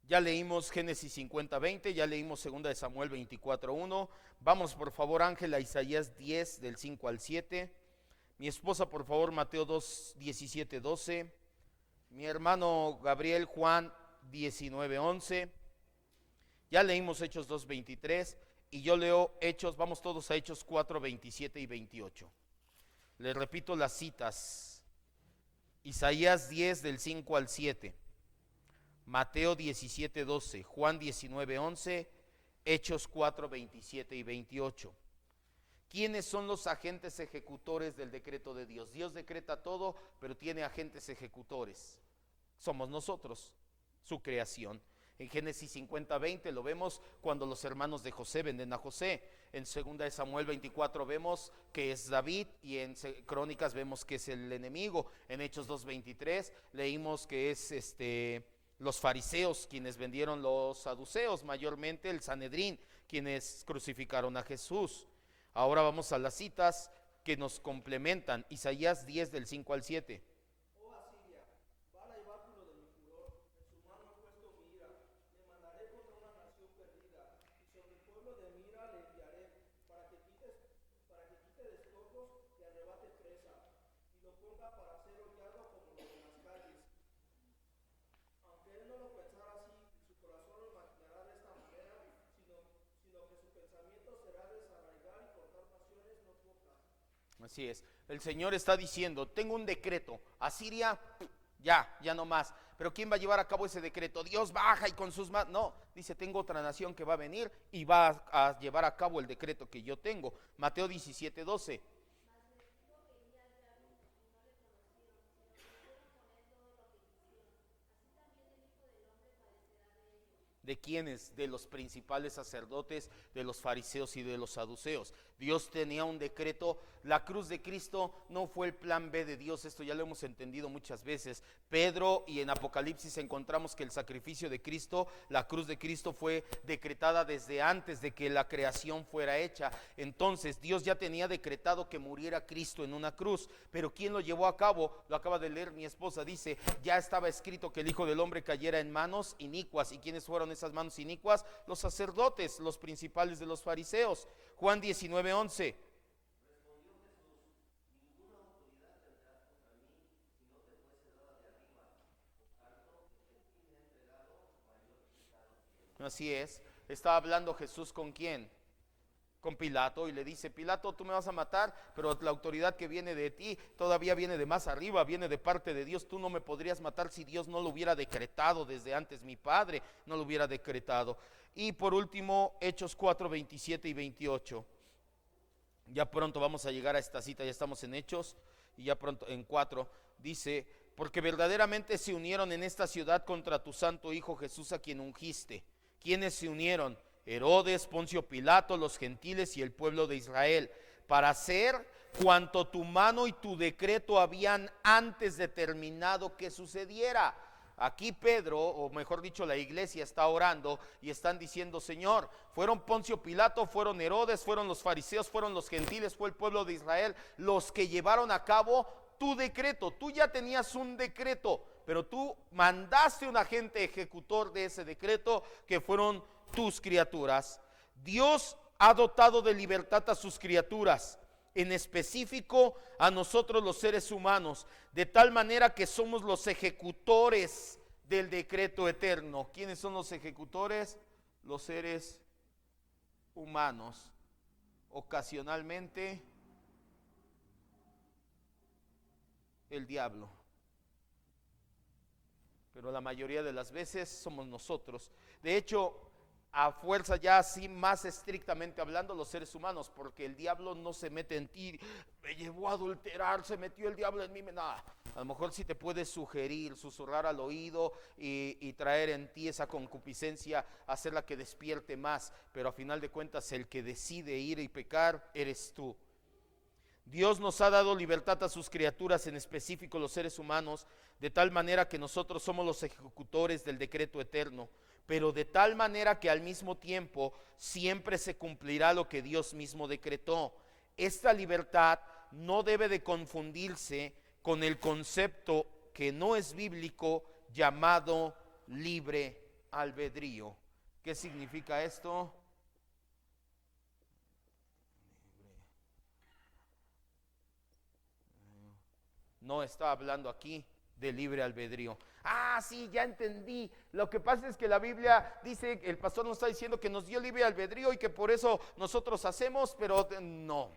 Ya leímos Génesis 50:20, ya leímos 2 de Samuel 24:1. Vamos por favor, Ángel, a Isaías 10 del 5 al 7. Mi esposa, por favor, Mateo 2, 17, 12. Mi hermano Gabriel, Juan 19, 11. Ya leímos Hechos 2, 23. Y yo leo Hechos, vamos todos a Hechos 4, 27 y 28. Les repito las citas. Isaías 10 del 5 al 7. Mateo 17, 12, Juan 19, 11, Hechos 4, 27 y 28. ¿Quiénes son los agentes ejecutores del decreto de Dios? Dios decreta todo, pero tiene agentes ejecutores. Somos nosotros, su creación. En Génesis 50:20 lo vemos cuando los hermanos de José venden a José. En 2 de Samuel 24 vemos que es David, y en Crónicas vemos que es el enemigo. En Hechos 2:23 leímos que es los fariseos quienes vendieron los saduceos, mayormente el Sanedrín, quienes crucificaron a Jesús. Ahora vamos a las citas que nos complementan. Isaías 10 del 5 al 7. Oh Asiria, bala y báculo de mi furor, en su mano he puesto mi ira, le mandaré contra una nación perdida, y sobre el pueblo de mi ira le enviaré, para que quite despojos y arrebate presa, y lo ponga para ser hollado como los de las calles. Aunque él no lo pensara así, su corazón lo imaginará de esta manera, sino que su pensamiento será desarraigar y cortar naciones no pocas. Así es, el Señor está diciendo, tengo un decreto, Asiria, ya no más. Pero ¿quién va a llevar a cabo ese decreto? Dios baja y con sus manos, no, dice, tengo otra nación que va a venir y va a llevar a cabo el decreto que yo tengo. Mateo 17, 12. ¿De quiénes? De los principales sacerdotes, de los fariseos y de los saduceos. Dios tenía un decreto. La cruz de Cristo no fue el plan B de Dios, esto ya lo hemos entendido muchas veces. Pedro, y en Apocalipsis encontramos que el sacrificio de Cristo, la cruz de Cristo fue decretada desde antes de que la creación fuera hecha. Entonces Dios ya tenía decretado que muriera Cristo en una cruz, pero ¿quién lo llevó a cabo? Lo acaba de leer mi esposa, dice, ya estaba escrito que el Hijo del Hombre cayera en manos inicuas. ¿Y quiénes fueron esas manos inicuas? Los sacerdotes, los principales de los fariseos. Juan 19, 11. Así es, estaba hablando Jesús ¿con quién? Con Pilato, y le dice, Pilato, tú me vas a matar, pero la autoridad que viene de ti todavía viene de más arriba, viene de parte de Dios. Tú no me podrías matar si Dios no lo hubiera decretado desde antes, mi Padre no lo hubiera decretado. Y por último, Hechos 4, 27 y 28. Ya pronto vamos a llegar a esta cita, ya estamos en Hechos, y ya pronto en 4, dice, porque verdaderamente se unieron en esta ciudad contra tu santo Hijo Jesús, a quien ungiste. ¿Quiénes se unieron? Herodes, Poncio Pilato, los gentiles y el pueblo de Israel, para hacer cuanto tu mano y tu decreto habían antes determinado que sucediera. Aquí Pedro, o mejor dicho la iglesia, está orando y están diciendo: Señor, fueron Poncio Pilato, fueron Herodes, fueron los fariseos, fueron los gentiles, fue el pueblo de Israel los que llevaron a cabo tu decreto. Tú ya tenías un decreto, pero tú mandaste un agente ejecutor de ese decreto, que fueron tus criaturas. Dios ha dotado de libertad a sus criaturas, en específico a nosotros los seres humanos, de tal manera que somos los ejecutores del decreto eterno. ¿Quiénes son los ejecutores? Los seres humanos. Ocasionalmente el diablo, pero la mayoría de las veces somos nosotros. De hecho, a fuerza ya así más estrictamente hablando, los seres humanos, porque el diablo no se mete en ti, me llevó a adulterar, se metió el diablo en mí, nada. A lo mejor sí te puede sugerir, susurrar al oído y traer en ti esa concupiscencia, hacerla que despierte más, pero a final de cuentas el que decide ir y pecar eres tú. Dios nos ha dado libertad a sus criaturas, en específico los seres humanos, de tal manera que nosotros somos los ejecutores del decreto eterno, pero de tal manera que al mismo tiempo siempre se cumplirá lo que Dios mismo decretó. Esta libertad no debe de confundirse con el concepto que no es bíblico llamado libre albedrío. ¿Qué significa esto? No está hablando aquí de libre albedrío. Ah, sí, ya entendí. Lo que pasa es que la Biblia dice, el pastor nos está diciendo que nos dio libre albedrío y que por eso nosotros hacemos, pero no.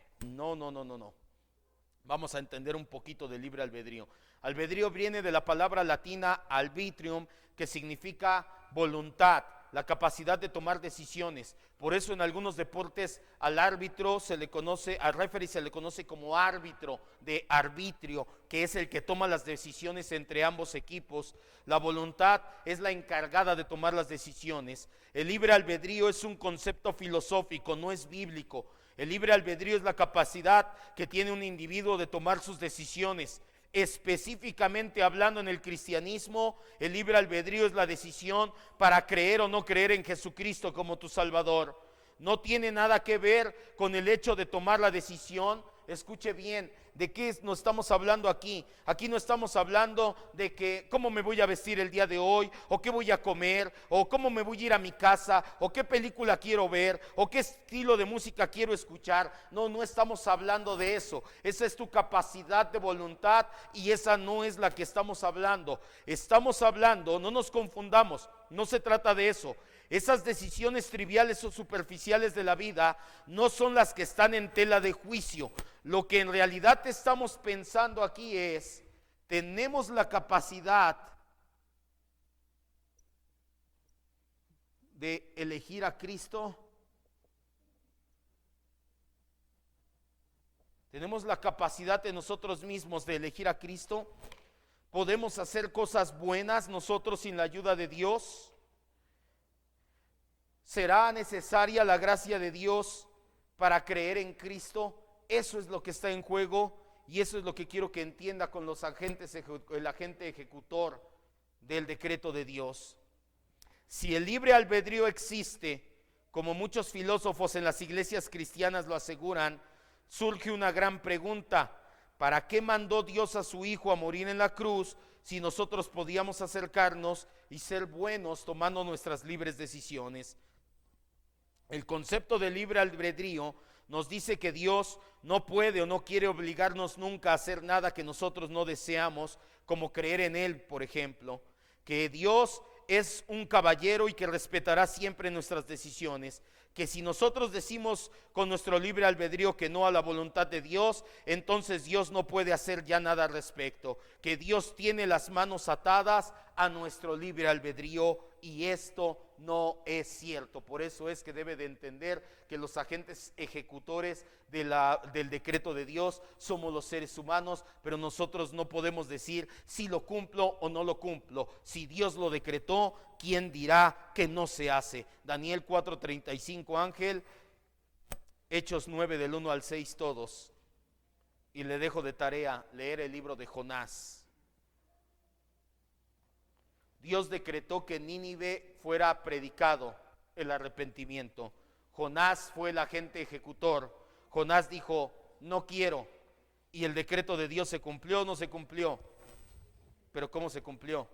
Vamos a entender un poquito de libre albedrío. Albedrío viene de la palabra latina arbitrium, que significa voluntad, la capacidad de tomar decisiones. Por eso en algunos deportes al árbitro se le conoce, al referee se le conoce como árbitro de arbitrio, que es el que toma las decisiones entre ambos equipos. La voluntad es la encargada de tomar las decisiones. El libre albedrío es un concepto filosófico, no es bíblico. El libre albedrío es la capacidad que tiene un individuo de tomar sus decisiones. Específicamente hablando en el cristianismo, el libre albedrío es la decisión para creer o no creer en Jesucristo como tu Salvador. No tiene nada que ver con el hecho de tomar la decisión. Escuche bien, ¿de qué no estamos hablando aquí? Aquí no estamos hablando de que cómo me voy a vestir el día de hoy, o qué voy a comer, o cómo me voy a ir a mi casa, o qué película quiero ver, o qué estilo de música quiero escuchar. No estamos hablando de eso. Esa es tu capacidad de voluntad y esa no es la que estamos hablando. Estamos hablando, no nos confundamos, no se trata de eso. Esas decisiones triviales o superficiales de la vida no son las que están en tela de juicio. Lo que en realidad estamos pensando aquí es, ¿tenemos la capacidad de elegir a Cristo? ¿Tenemos la capacidad de nosotros mismos de elegir a Cristo? ¿Podemos hacer cosas buenas nosotros sin la ayuda de Dios? ¿Será necesaria la gracia de Dios para creer en Cristo? Eso es lo que está en juego y eso es lo que quiero que entienda con los agentes, el agente ejecutor del decreto de Dios. Si el libre albedrío existe, como muchos filósofos en las iglesias cristianas lo aseguran, surge una gran pregunta: ¿para qué mandó Dios a su Hijo a morir en la cruz si nosotros podíamos acercarnos y ser buenos tomando nuestras libres decisiones? El concepto de libre albedrío nos dice que Dios no puede o no quiere obligarnos nunca a hacer nada que nosotros no deseamos, como creer en Él, por ejemplo. Que Dios es un caballero y que respetará siempre nuestras decisiones. Que si nosotros decimos con nuestro libre albedrío que no a la voluntad de Dios, entonces Dios no puede hacer ya nada al respecto. Que Dios tiene las manos atadas a nuestro libre albedrío, y esto no es cierto. Por eso es que debe de entender que los agentes ejecutores del decreto de Dios somos los seres humanos, pero nosotros no podemos decir si lo cumplo o no lo cumplo. Si Dios lo decretó, ¿quién dirá que no se hace? Daniel 4:35, Ángel. Hechos 9 del 1 al 6 todos. Y le dejo de tarea leer el libro de Jonás. Dios decretó que en Nínive fuera predicado el arrepentimiento. Jonás fue el agente ejecutor. Jonás dijo, no quiero. Y el decreto de Dios se cumplió o no se cumplió. Pero ¿cómo se cumplió?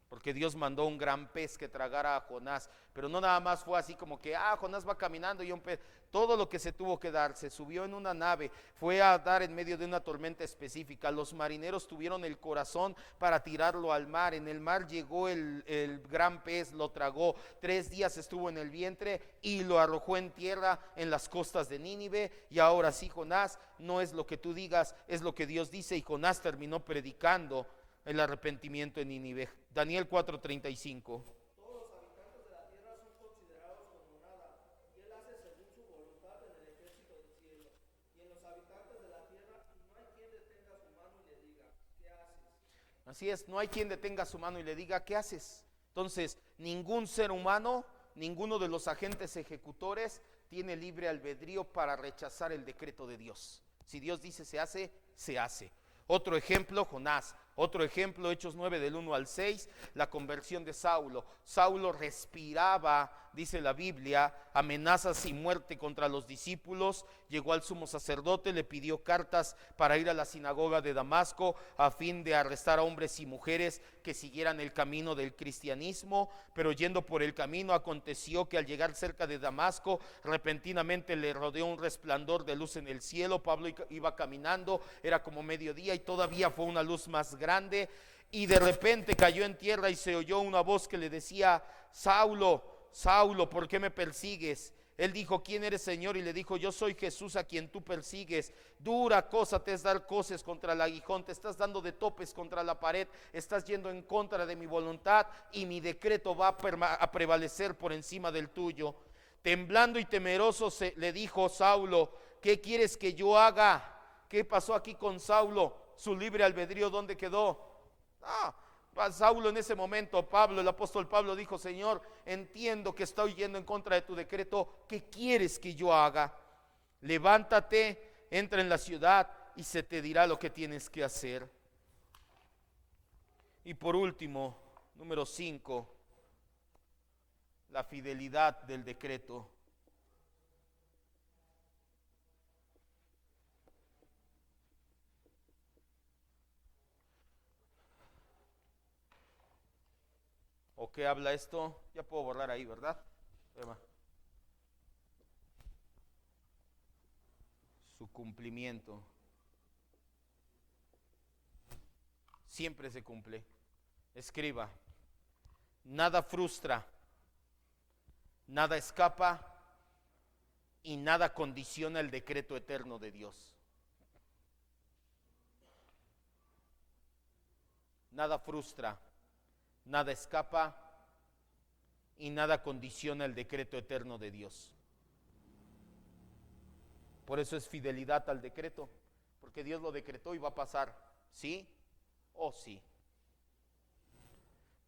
Porque Dios mandó un gran pez que tragara a Jonás. Pero no nada más fue así como que, Jonás va caminando y un pez. Todo lo que se tuvo que dar, se subió en una nave, fue a dar en medio de una tormenta específica. Los marineros tuvieron el corazón para tirarlo al mar. En el mar llegó el gran pez, lo tragó. 3 días estuvo en el vientre y lo arrojó en tierra en las costas de Nínive. Y ahora sí, Jonás, no es lo que tú digas, es lo que Dios dice. Y Jonás terminó predicando el arrepentimiento en Nínive. Daniel 4:35. Todos los habitantes de la tierra son considerados como nada, y él hace según su voluntad en el ejército del cielo. Y en los habitantes de la tierra no hay quien detenga su mano y le diga, ¿qué haces? Así es, no hay quien detenga su mano y le diga, ¿qué haces? Entonces, ningún ser humano, ninguno de los agentes ejecutores tiene libre albedrío para rechazar el decreto de Dios. Si Dios dice se hace, se hace. Otro ejemplo, Jonás. Otro ejemplo, Hechos 9 del 1 al 6, la conversión de Saulo. Saulo respiraba, dice la Biblia, amenazas y muerte contra los discípulos. Llegó al sumo sacerdote, le pidió cartas para ir a la sinagoga de Damasco a fin de arrestar a hombres y mujeres que siguieran el camino del cristianismo. Pero yendo por el camino, aconteció que al llegar cerca de Damasco, repentinamente le rodeó un resplandor de luz en el cielo. Pablo iba caminando, era como mediodía y todavía fue una luz más grande, y de repente cayó en tierra y se oyó una voz que le decía, Saulo, Saulo, ¿por qué me persigues? Él dijo, ¿quién eres, Señor? Y le dijo, yo soy Jesús a quien tú persigues. Dura cosa te es dar coces contra el aguijón, te estás dando de topes contra la pared, estás yendo en contra de mi voluntad y mi decreto va a prevalecer por encima del tuyo. Temblando y temeroso le dijo Saulo, ¿qué quieres que yo haga? ¿Qué pasó aquí con Saulo? Su libre albedrío, ¿dónde quedó? Saulo en ese momento, el apóstol Pablo dijo, Señor, entiendo que estoy yendo en contra de tu decreto, ¿qué quieres que yo haga? Levántate, entra en la ciudad y se te dirá lo que tienes que hacer. Y por último, número 5, la fidelidad del decreto. ¿O qué habla esto? Ya puedo borrar ahí, ¿verdad? Eva. Su cumplimiento. Siempre se cumple. Escriba. Nada frustra, nada escapa y nada condiciona el decreto eterno de Dios. Nada frustra, nada escapa y nada condiciona el decreto eterno de Dios. Por eso es fidelidad al decreto, porque Dios lo decretó y va a pasar, ¿sí o sí?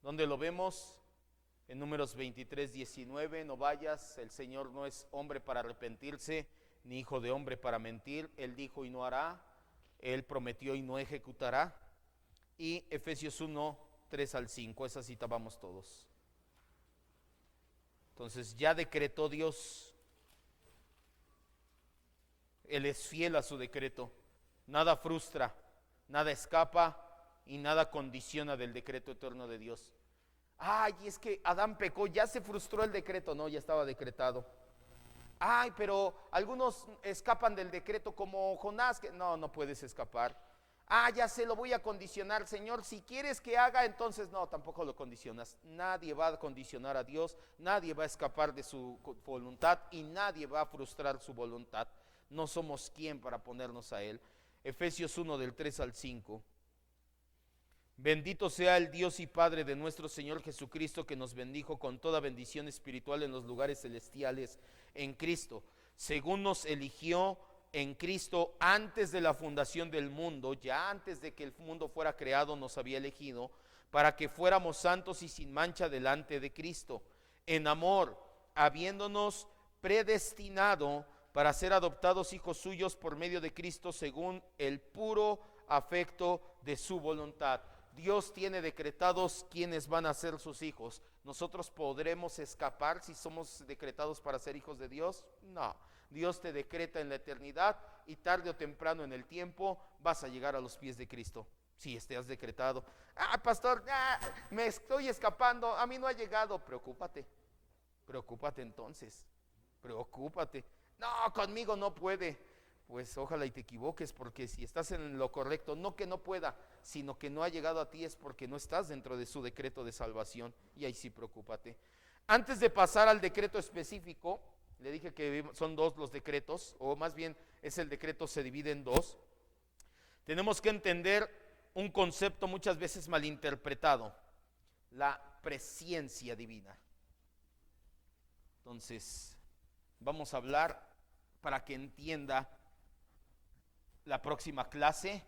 ¿Dónde lo vemos? En Números 23:19, no vayas, el Señor no es hombre para arrepentirse, ni hijo de hombre para mentir. Él dijo y no hará, Él prometió y no ejecutará. Y Efesios 1:3-5, esa cita vamos todos. Entonces ya decretó Dios, Él es fiel a su decreto, nada frustra, nada escapa y nada condiciona del decreto eterno de Dios. Ay, es que Adán pecó, ya se frustró el decreto. No, ya estaba decretado. Ay, pero algunos escapan del decreto como Jonás, que no puedes escapar. Ya sé, lo voy a condicionar, Señor, si quieres que haga, entonces no, tampoco lo condicionas. Nadie va a condicionar a Dios, nadie va a escapar de su voluntad y nadie va a frustrar su voluntad. No somos quien para ponernos a Él. Efesios 1:3-5. Bendito sea el Dios y Padre de nuestro Señor Jesucristo, que nos bendijo con toda bendición espiritual en los lugares celestiales en Cristo, según nos eligió en Cristo antes de la fundación del mundo, ya antes de que el mundo fuera creado nos había elegido, para que fuéramos santos y sin mancha delante de Cristo, en amor, habiéndonos predestinado para ser adoptados hijos suyos por medio de Cristo, según el puro afecto de su voluntad. Dios tiene decretados quienes van a ser sus hijos. ¿Nosotros podremos escapar si somos decretados para ser hijos de Dios? No. Dios te decreta en la eternidad y tarde o temprano en el tiempo vas a llegar a los pies de Cristo. Si estés decretado. Pastor, me estoy escapando, a mí no ha llegado. Preocúpate entonces. Preocúpate. No, conmigo no puede. Pues ojalá y te equivoques, porque si estás en lo correcto, no que no pueda, sino que no ha llegado a ti, es porque no estás dentro de su decreto de salvación, y ahí sí preocúpate. Antes de pasar al decreto específico, le dije que son dos los decretos, o más bien es el decreto se divide en dos. Tenemos que entender un concepto muchas veces malinterpretado, la presciencia divina. Entonces, vamos a hablar para que entienda la próxima clase.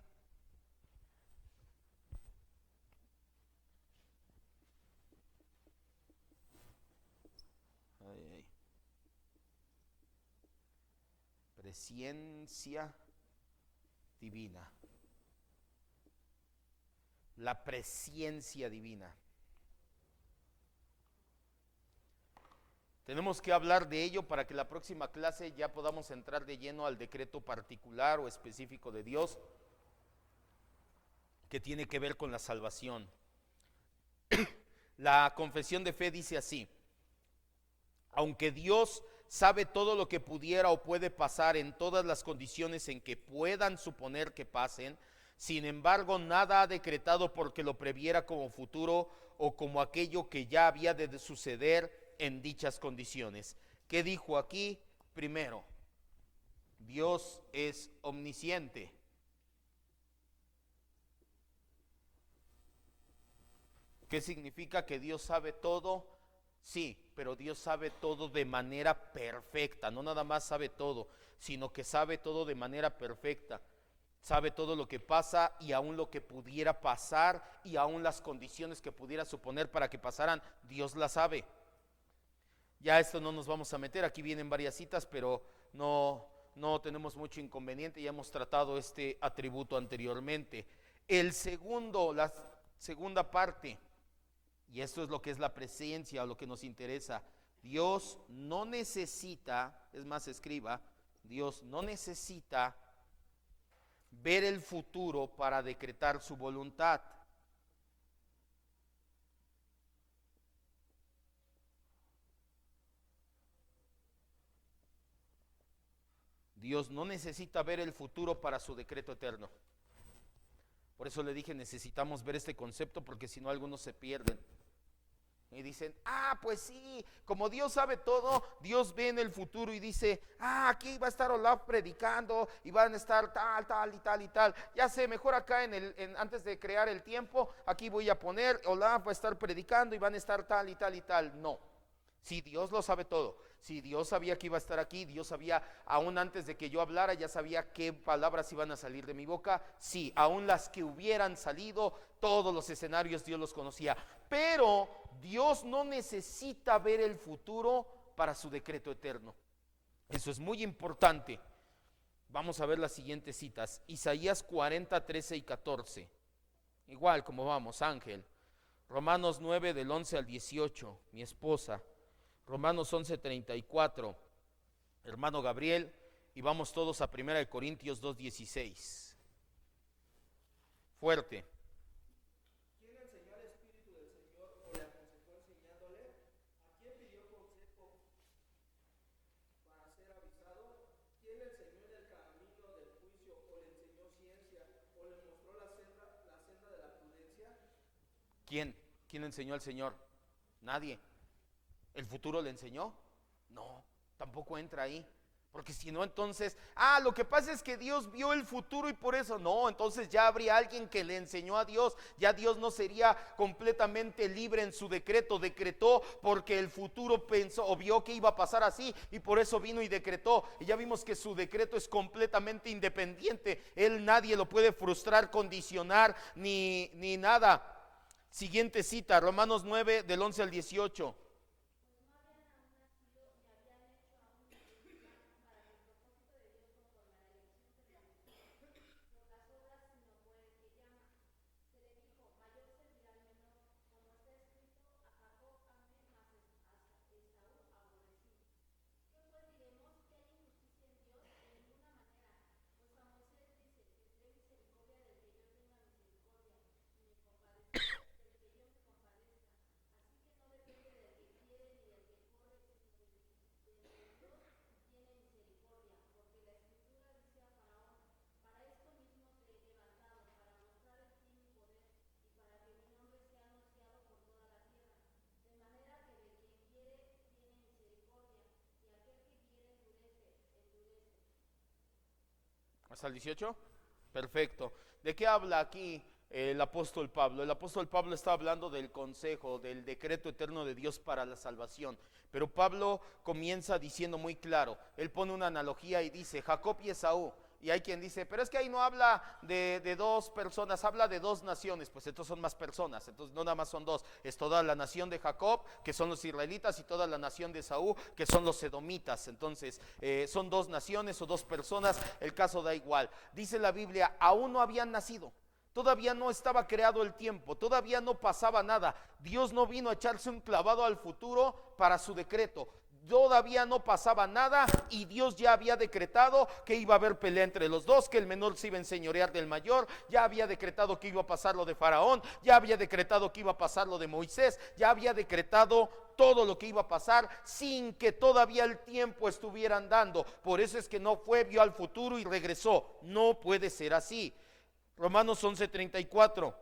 Presciencia divina. La presciencia divina. Tenemos que hablar de ello para que la próxima clase ya podamos entrar de lleno al decreto particular o específico de Dios que tiene que ver con la salvación. La confesión de fe dice así: aunque Dios sabe todo lo que pudiera o puede pasar en todas las condiciones en que puedan suponer que pasen, sin embargo nada ha decretado porque lo previera como futuro o como aquello que ya había de suceder en dichas condiciones. ¿Qué dijo aquí? Primero, Dios es omnisciente. ¿Qué significa que Dios sabe todo? Sí, pero Dios sabe todo de manera perfecta. No nada más sabe todo, sino que sabe todo de manera perfecta. Sabe todo lo que pasa y aún lo que pudiera pasar y aún las condiciones que pudiera suponer para que pasaran, Dios las sabe. Ya esto no nos vamos a meter, aquí vienen varias citas, pero no tenemos mucho inconveniente, ya hemos tratado este atributo anteriormente. La segunda parte, y esto es lo que es la presencia o lo que nos interesa, Dios no necesita, es más, escriba, Dios no necesita ver el futuro para decretar su voluntad. Dios no necesita ver el futuro para su decreto eterno. Por eso le dije, necesitamos ver este concepto, porque si no algunos se pierden. Y dicen, pues sí, como Dios sabe todo, Dios ve en el futuro y dice, aquí va a estar Olaf predicando y van a estar tal y tal y tal. Ya sé, mejor acá antes de crear el tiempo, aquí voy a poner, Olaf va a estar predicando y van a estar tal y tal y tal. No, si Dios lo sabe todo. Si Dios sabía que iba a estar aquí, Dios sabía, aún antes de que yo hablara, ya sabía qué palabras iban a salir de mi boca. Sí, aún las que hubieran salido, todos los escenarios Dios los conocía. Pero Dios no necesita ver el futuro para su decreto eterno. Eso es muy importante. Vamos a ver las siguientes citas. Isaías 40, 13 y 14. Igual como vamos, Ángel. Romanos 9 del 11 al 18, mi esposa. Romanos 11:34, hermano Gabriel, y vamos todos a 1 Corintios 2:16. Fuerte. ¿Quién enseñó al Espíritu del Señor o le aconsejó enseñándole? ¿A quién pidió consejo para ser avisado? ¿Quién le enseñó en el camino del juicio o le enseñó ciencia o le mostró la senda de la prudencia? ¿Quién? ¿Quién enseñó al Señor? Nadie. ¿El futuro le enseñó? No, tampoco entra ahí. Porque si no, entonces, lo que pasa es que Dios vio el futuro y por eso no, entonces ya habría alguien que le enseñó a Dios, ya Dios no sería completamente libre en su decreto, decretó porque el futuro pensó o vio que iba a pasar así y por eso vino y decretó. Y ya vimos que su decreto es completamente independiente, él nadie lo puede frustrar, condicionar ni nada. Siguiente cita, Romanos 9 del 11 al 18. ¿Hasta el 18? Perfecto. ¿De qué habla aquí el apóstol Pablo? El apóstol Pablo está hablando del consejo, del decreto eterno de Dios para la salvación. Pero Pablo comienza diciendo muy claro, él pone una analogía y dice Jacob y Esaú. Y hay quien dice, pero es que ahí no habla de dos personas, habla de dos naciones. Pues entonces son más personas, entonces no nada más son dos. Es toda la nación de Jacob, que son los israelitas, y toda la nación de Esaú, que son los edomitas. Entonces son dos naciones o dos personas, el caso da igual. Dice la Biblia, aún no habían nacido. Todavía no estaba creado el tiempo, todavía no pasaba nada. Dios no vino a echarse un clavado al futuro para su decreto. Todavía no pasaba nada y Dios ya había decretado que iba a haber pelea entre los dos, que el menor se iba a enseñorear del mayor, ya había decretado que iba a pasar lo de Faraón, ya había decretado que iba a pasar lo de Moisés, ya había decretado todo lo que iba a pasar sin que todavía el tiempo estuviera andando. Por eso es que no fue, vio al futuro y regresó. No puede ser así. Romanos 11:34.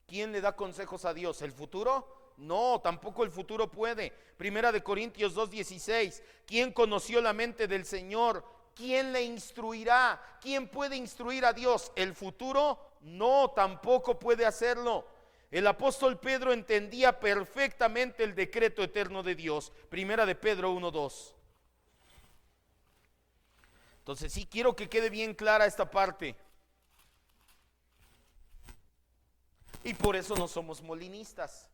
¿Quién le da consejos a Dios? ¿El futuro? No, tampoco el futuro puede. Primera de Corintios 2:16. ¿Quién conoció la mente del Señor? ¿Quién le instruirá? ¿Quién puede instruir a Dios? ¿El futuro? No, tampoco puede hacerlo. El apóstol Pedro entendía perfectamente el decreto eterno de Dios. Primera de Pedro 1:2. Entonces sí quiero que quede bien clara esta parte. Y por eso no somos molinistas.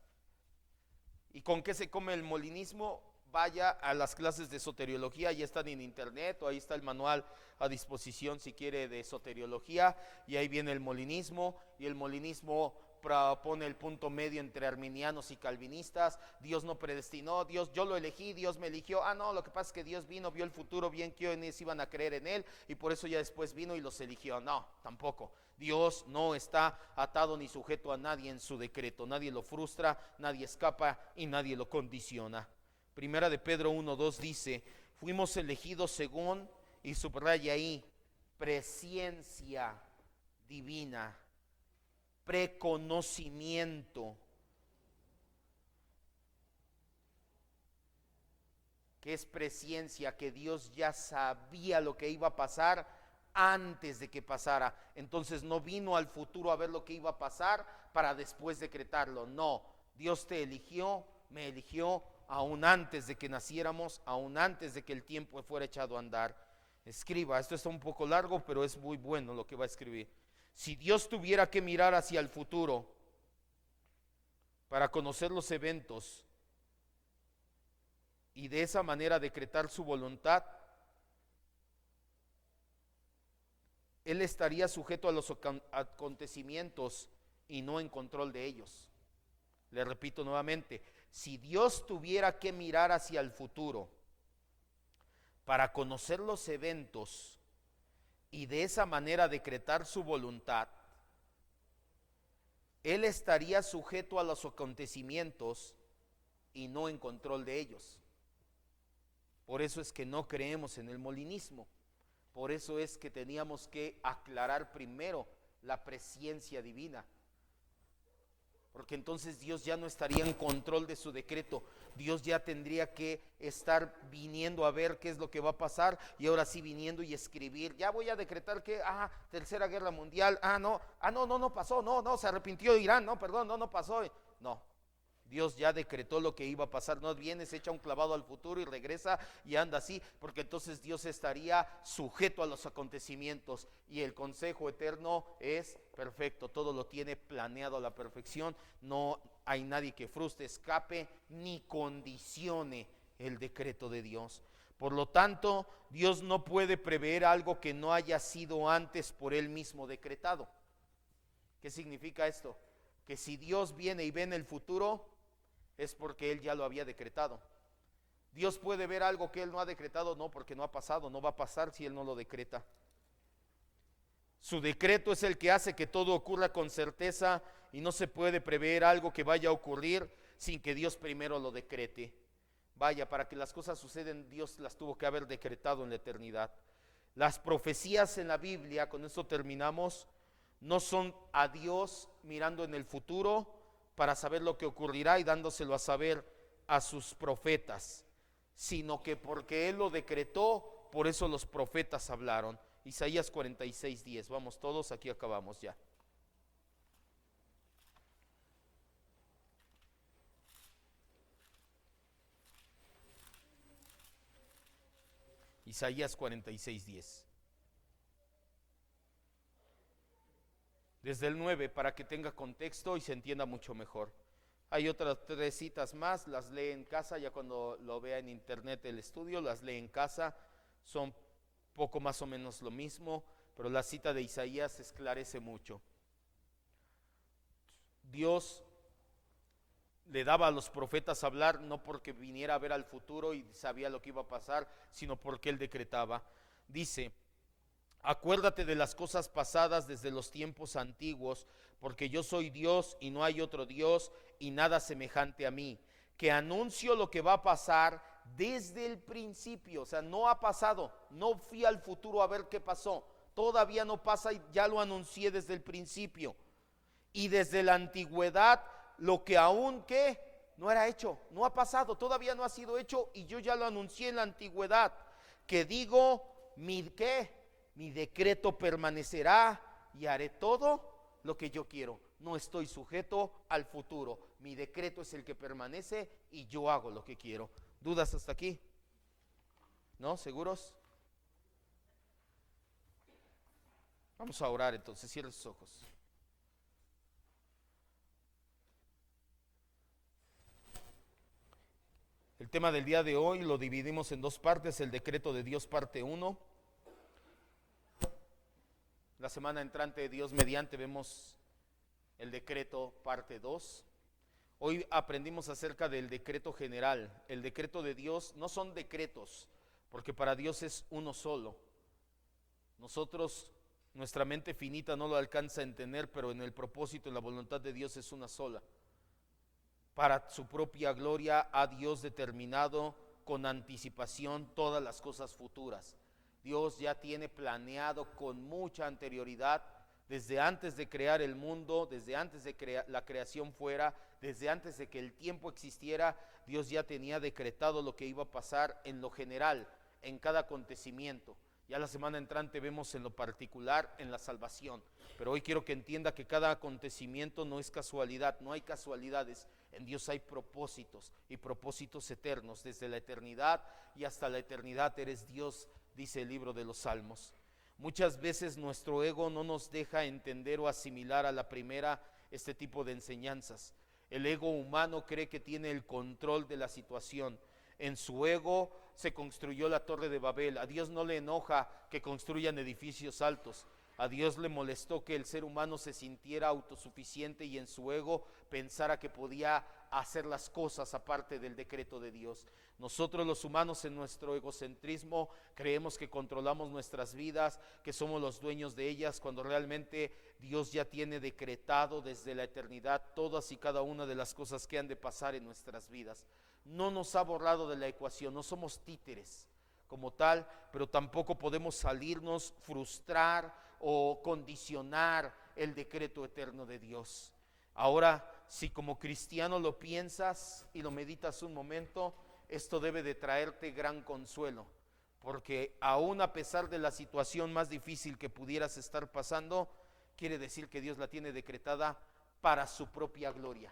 ¿Y con qué se come el molinismo? Vaya a las clases de soteriología, ahí están en internet, o ahí está el manual a disposición si quiere de soteriología, y ahí viene el molinismo, y el molinismo propone el punto medio entre arminianos y calvinistas. Dios no predestinó, Dios, yo lo elegí, Dios me eligió. No, lo que pasa es que Dios vino, vio el futuro, bien que quienes iban a creer en él, y por eso ya después vino y los eligió. No, tampoco. Dios no está atado ni sujeto a nadie en su decreto, nadie lo frustra, nadie escapa y nadie lo condiciona. Primera de Pedro 1:2 dice, fuimos elegidos según, y subraya ahí, presciencia divina, preconocimiento. ¿Qué es presciencia? Que Dios ya sabía lo que iba a pasar antes de que pasara. Entonces no vino al futuro a ver lo que iba a pasar para después decretarlo. No, Dios te eligió, me eligió aún antes de que naciéramos, aún antes de que el tiempo fuera echado a andar. Escriba, esto está un poco largo, pero es muy bueno lo que va a escribir. Si Dios tuviera que mirar hacia el futuro para conocer los eventos y de esa manera decretar su voluntad, Él estaría sujeto a los acontecimientos y no en control de ellos. Le repito nuevamente, si Dios tuviera que mirar hacia el futuro para conocer los eventos y de esa manera decretar su voluntad, Él estaría sujeto a los acontecimientos y no en control de ellos. Por eso es que no creemos en el molinismo. Por eso es que teníamos que aclarar primero la presciencia divina. porque entonces Dios ya no estaría en control de su decreto. Dios ya tendría que estar viniendo a ver qué es lo que va a pasar, y ahora sí viniendo y escribir, ya voy a decretar que, tercera guerra mundial, no pasó, no, se arrepintió Irán, no, perdón, no pasó. No, Dios ya decretó lo que iba a pasar. No viene, se echa un clavado al futuro y regresa y anda así, porque entonces Dios estaría sujeto a los acontecimientos, y el consejo eterno es perfecto, todo lo tiene planeado a la perfección. No hay nadie que frustre, escape ni condicione el decreto de Dios. Por lo tanto, Dios no puede prever algo que no haya sido antes por Él mismo decretado. ¿Qué significa esto? Que si Dios viene y ve en el futuro, es porque Él ya lo había decretado. Dios puede ver algo que Él no ha decretado, no, porque no ha pasado, no va a pasar si Él no lo decreta. Su decreto es el que hace que todo ocurra con certeza, y no se puede prever algo que vaya a ocurrir sin que Dios primero lo decrete. Vaya, para que las cosas suceden, Dios las tuvo que haber decretado en la eternidad. Las profecías en la Biblia, con eso terminamos, no son a Dios mirando en el futuro para saber lo que ocurrirá y dándoselo a saber a sus profetas, sino que porque Él lo decretó, por eso los profetas hablaron. Isaías 46:10, vamos todos, aquí acabamos ya. Isaías 46:10. Desde el 9, para que tenga contexto y se entienda mucho mejor. Hay otras 3 citas más, las lee en casa, ya cuando lo vea en internet el estudio, las lee en casa, son poco más o menos lo mismo, pero la cita de Isaías esclarece mucho. Dios le daba a los profetas hablar, no porque viniera a ver al futuro y sabía lo que iba a pasar, sino porque Él decretaba. Dice: acuérdate de las cosas pasadas desde los tiempos antiguos, porque yo soy Dios y no hay otro Dios y nada semejante a mí, que anuncio lo que va a pasar desde el principio. O sea, no ha pasado, no fui al futuro a ver qué pasó, todavía no pasa y ya lo anuncié desde el principio. Y desde la antigüedad lo que aún no era hecho, no ha pasado, todavía no ha sido hecho, y yo ya lo anuncié en la antigüedad, que digo, mi decreto permanecerá y haré todo lo que yo quiero. No estoy sujeto al futuro, mi decreto es el que permanece y yo hago lo que quiero. ¿Dudas hasta aquí? ¿No? ¿Seguros? Vamos a orar entonces, cierre sus ojos. El tema del día de hoy lo dividimos en 2 partes, el decreto de Dios parte 1. La semana entrante, Dios mediante, vemos el decreto parte 2. Hoy aprendimos acerca del decreto general. El decreto de Dios no son decretos, porque para Dios es uno solo. Nosotros, nuestra mente finita no lo alcanza a entender, pero en el propósito, en la voluntad de Dios es una sola. Para su propia gloria ha Dios determinado con anticipación todas las cosas futuras. Dios ya tiene planeado con mucha anterioridad, desde antes de crear el mundo, desde antes de que la creación fuera, desde antes de que el tiempo existiera, Dios ya tenía decretado lo que iba a pasar en lo general, en cada acontecimiento. Ya la semana entrante vemos en lo particular, en la salvación. Pero hoy quiero que entienda que cada acontecimiento no es casualidad, no hay casualidades. En Dios hay propósitos, y propósitos eternos. Desde la eternidad y hasta la eternidad eres Dios, dice el libro de los Salmos. Muchas veces nuestro ego no nos deja entender o asimilar a la primera este tipo de enseñanzas. El ego humano cree que tiene el control de la situación. En su ego se construyó la Torre de Babel. A Dios no le enoja que construyan edificios altos. A Dios le molestó que el ser humano se sintiera autosuficiente y en su ego pensara que podía hacer las cosas aparte del decreto de Dios. Nosotros los humanos, en nuestro egocentrismo, creemos que controlamos nuestras vidas, que somos los dueños de ellas, cuando realmente Dios ya tiene decretado desde la eternidad todas y cada una de las cosas que han de pasar en nuestras vidas. No nos ha borrado de la ecuación, no somos títeres como tal, pero tampoco podemos salirnos, frustrar o condicionar el decreto eterno de Dios. Ahora, si como cristiano lo piensas y lo meditas un momento, esto debe de traerte gran consuelo, porque aún a pesar de la situación más difícil que pudieras estar pasando, quiere decir que Dios la tiene decretada para su propia gloria,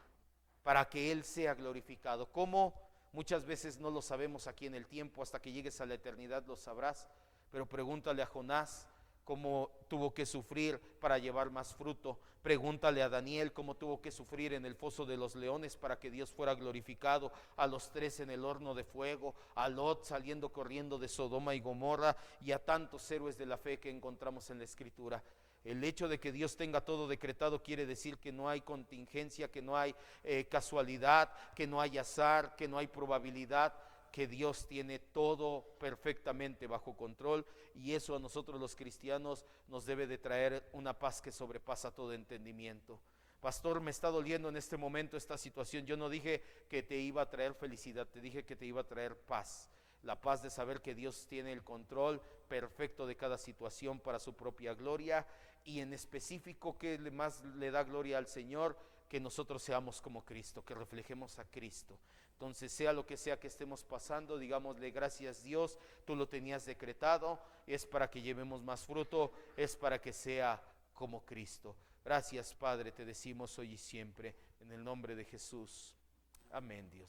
para que Él sea glorificado. ¿Cómo? Muchas veces no lo sabemos aquí en el tiempo, hasta que llegues a la eternidad lo sabrás, pero pregúntale a Jonás cómo tuvo que sufrir para llevar más fruto. Pregúntale a Daniel cómo tuvo que sufrir en el foso de los leones para que Dios fuera glorificado, a los 3 en el horno de fuego, a Lot saliendo corriendo de Sodoma y Gomorra, y a tantos héroes de la fe que encontramos en la Escritura. El hecho de que Dios tenga todo decretado quiere decir que no hay contingencia, que no hay casualidad, que no hay azar, que no hay probabilidad, que Dios tiene todo perfectamente bajo control, y eso a nosotros los cristianos nos debe de traer una paz que sobrepasa todo entendimiento. Pastor, me está doliendo en este momento esta situación. Yo no dije que te iba a traer felicidad, te dije que te iba a traer paz. La paz de saber que Dios tiene el control perfecto de cada situación para su propia gloria, y en específico, que más le da gloria al Señor, que nosotros seamos como Cristo, que reflejemos a Cristo. Entonces, sea lo que sea que estemos pasando, digámosle gracias Dios, tú lo tenías decretado, es para que llevemos más fruto, es para que sea como Cristo. Gracias, Padre, te decimos hoy y siempre, en el nombre de Jesús. Amén, Dios.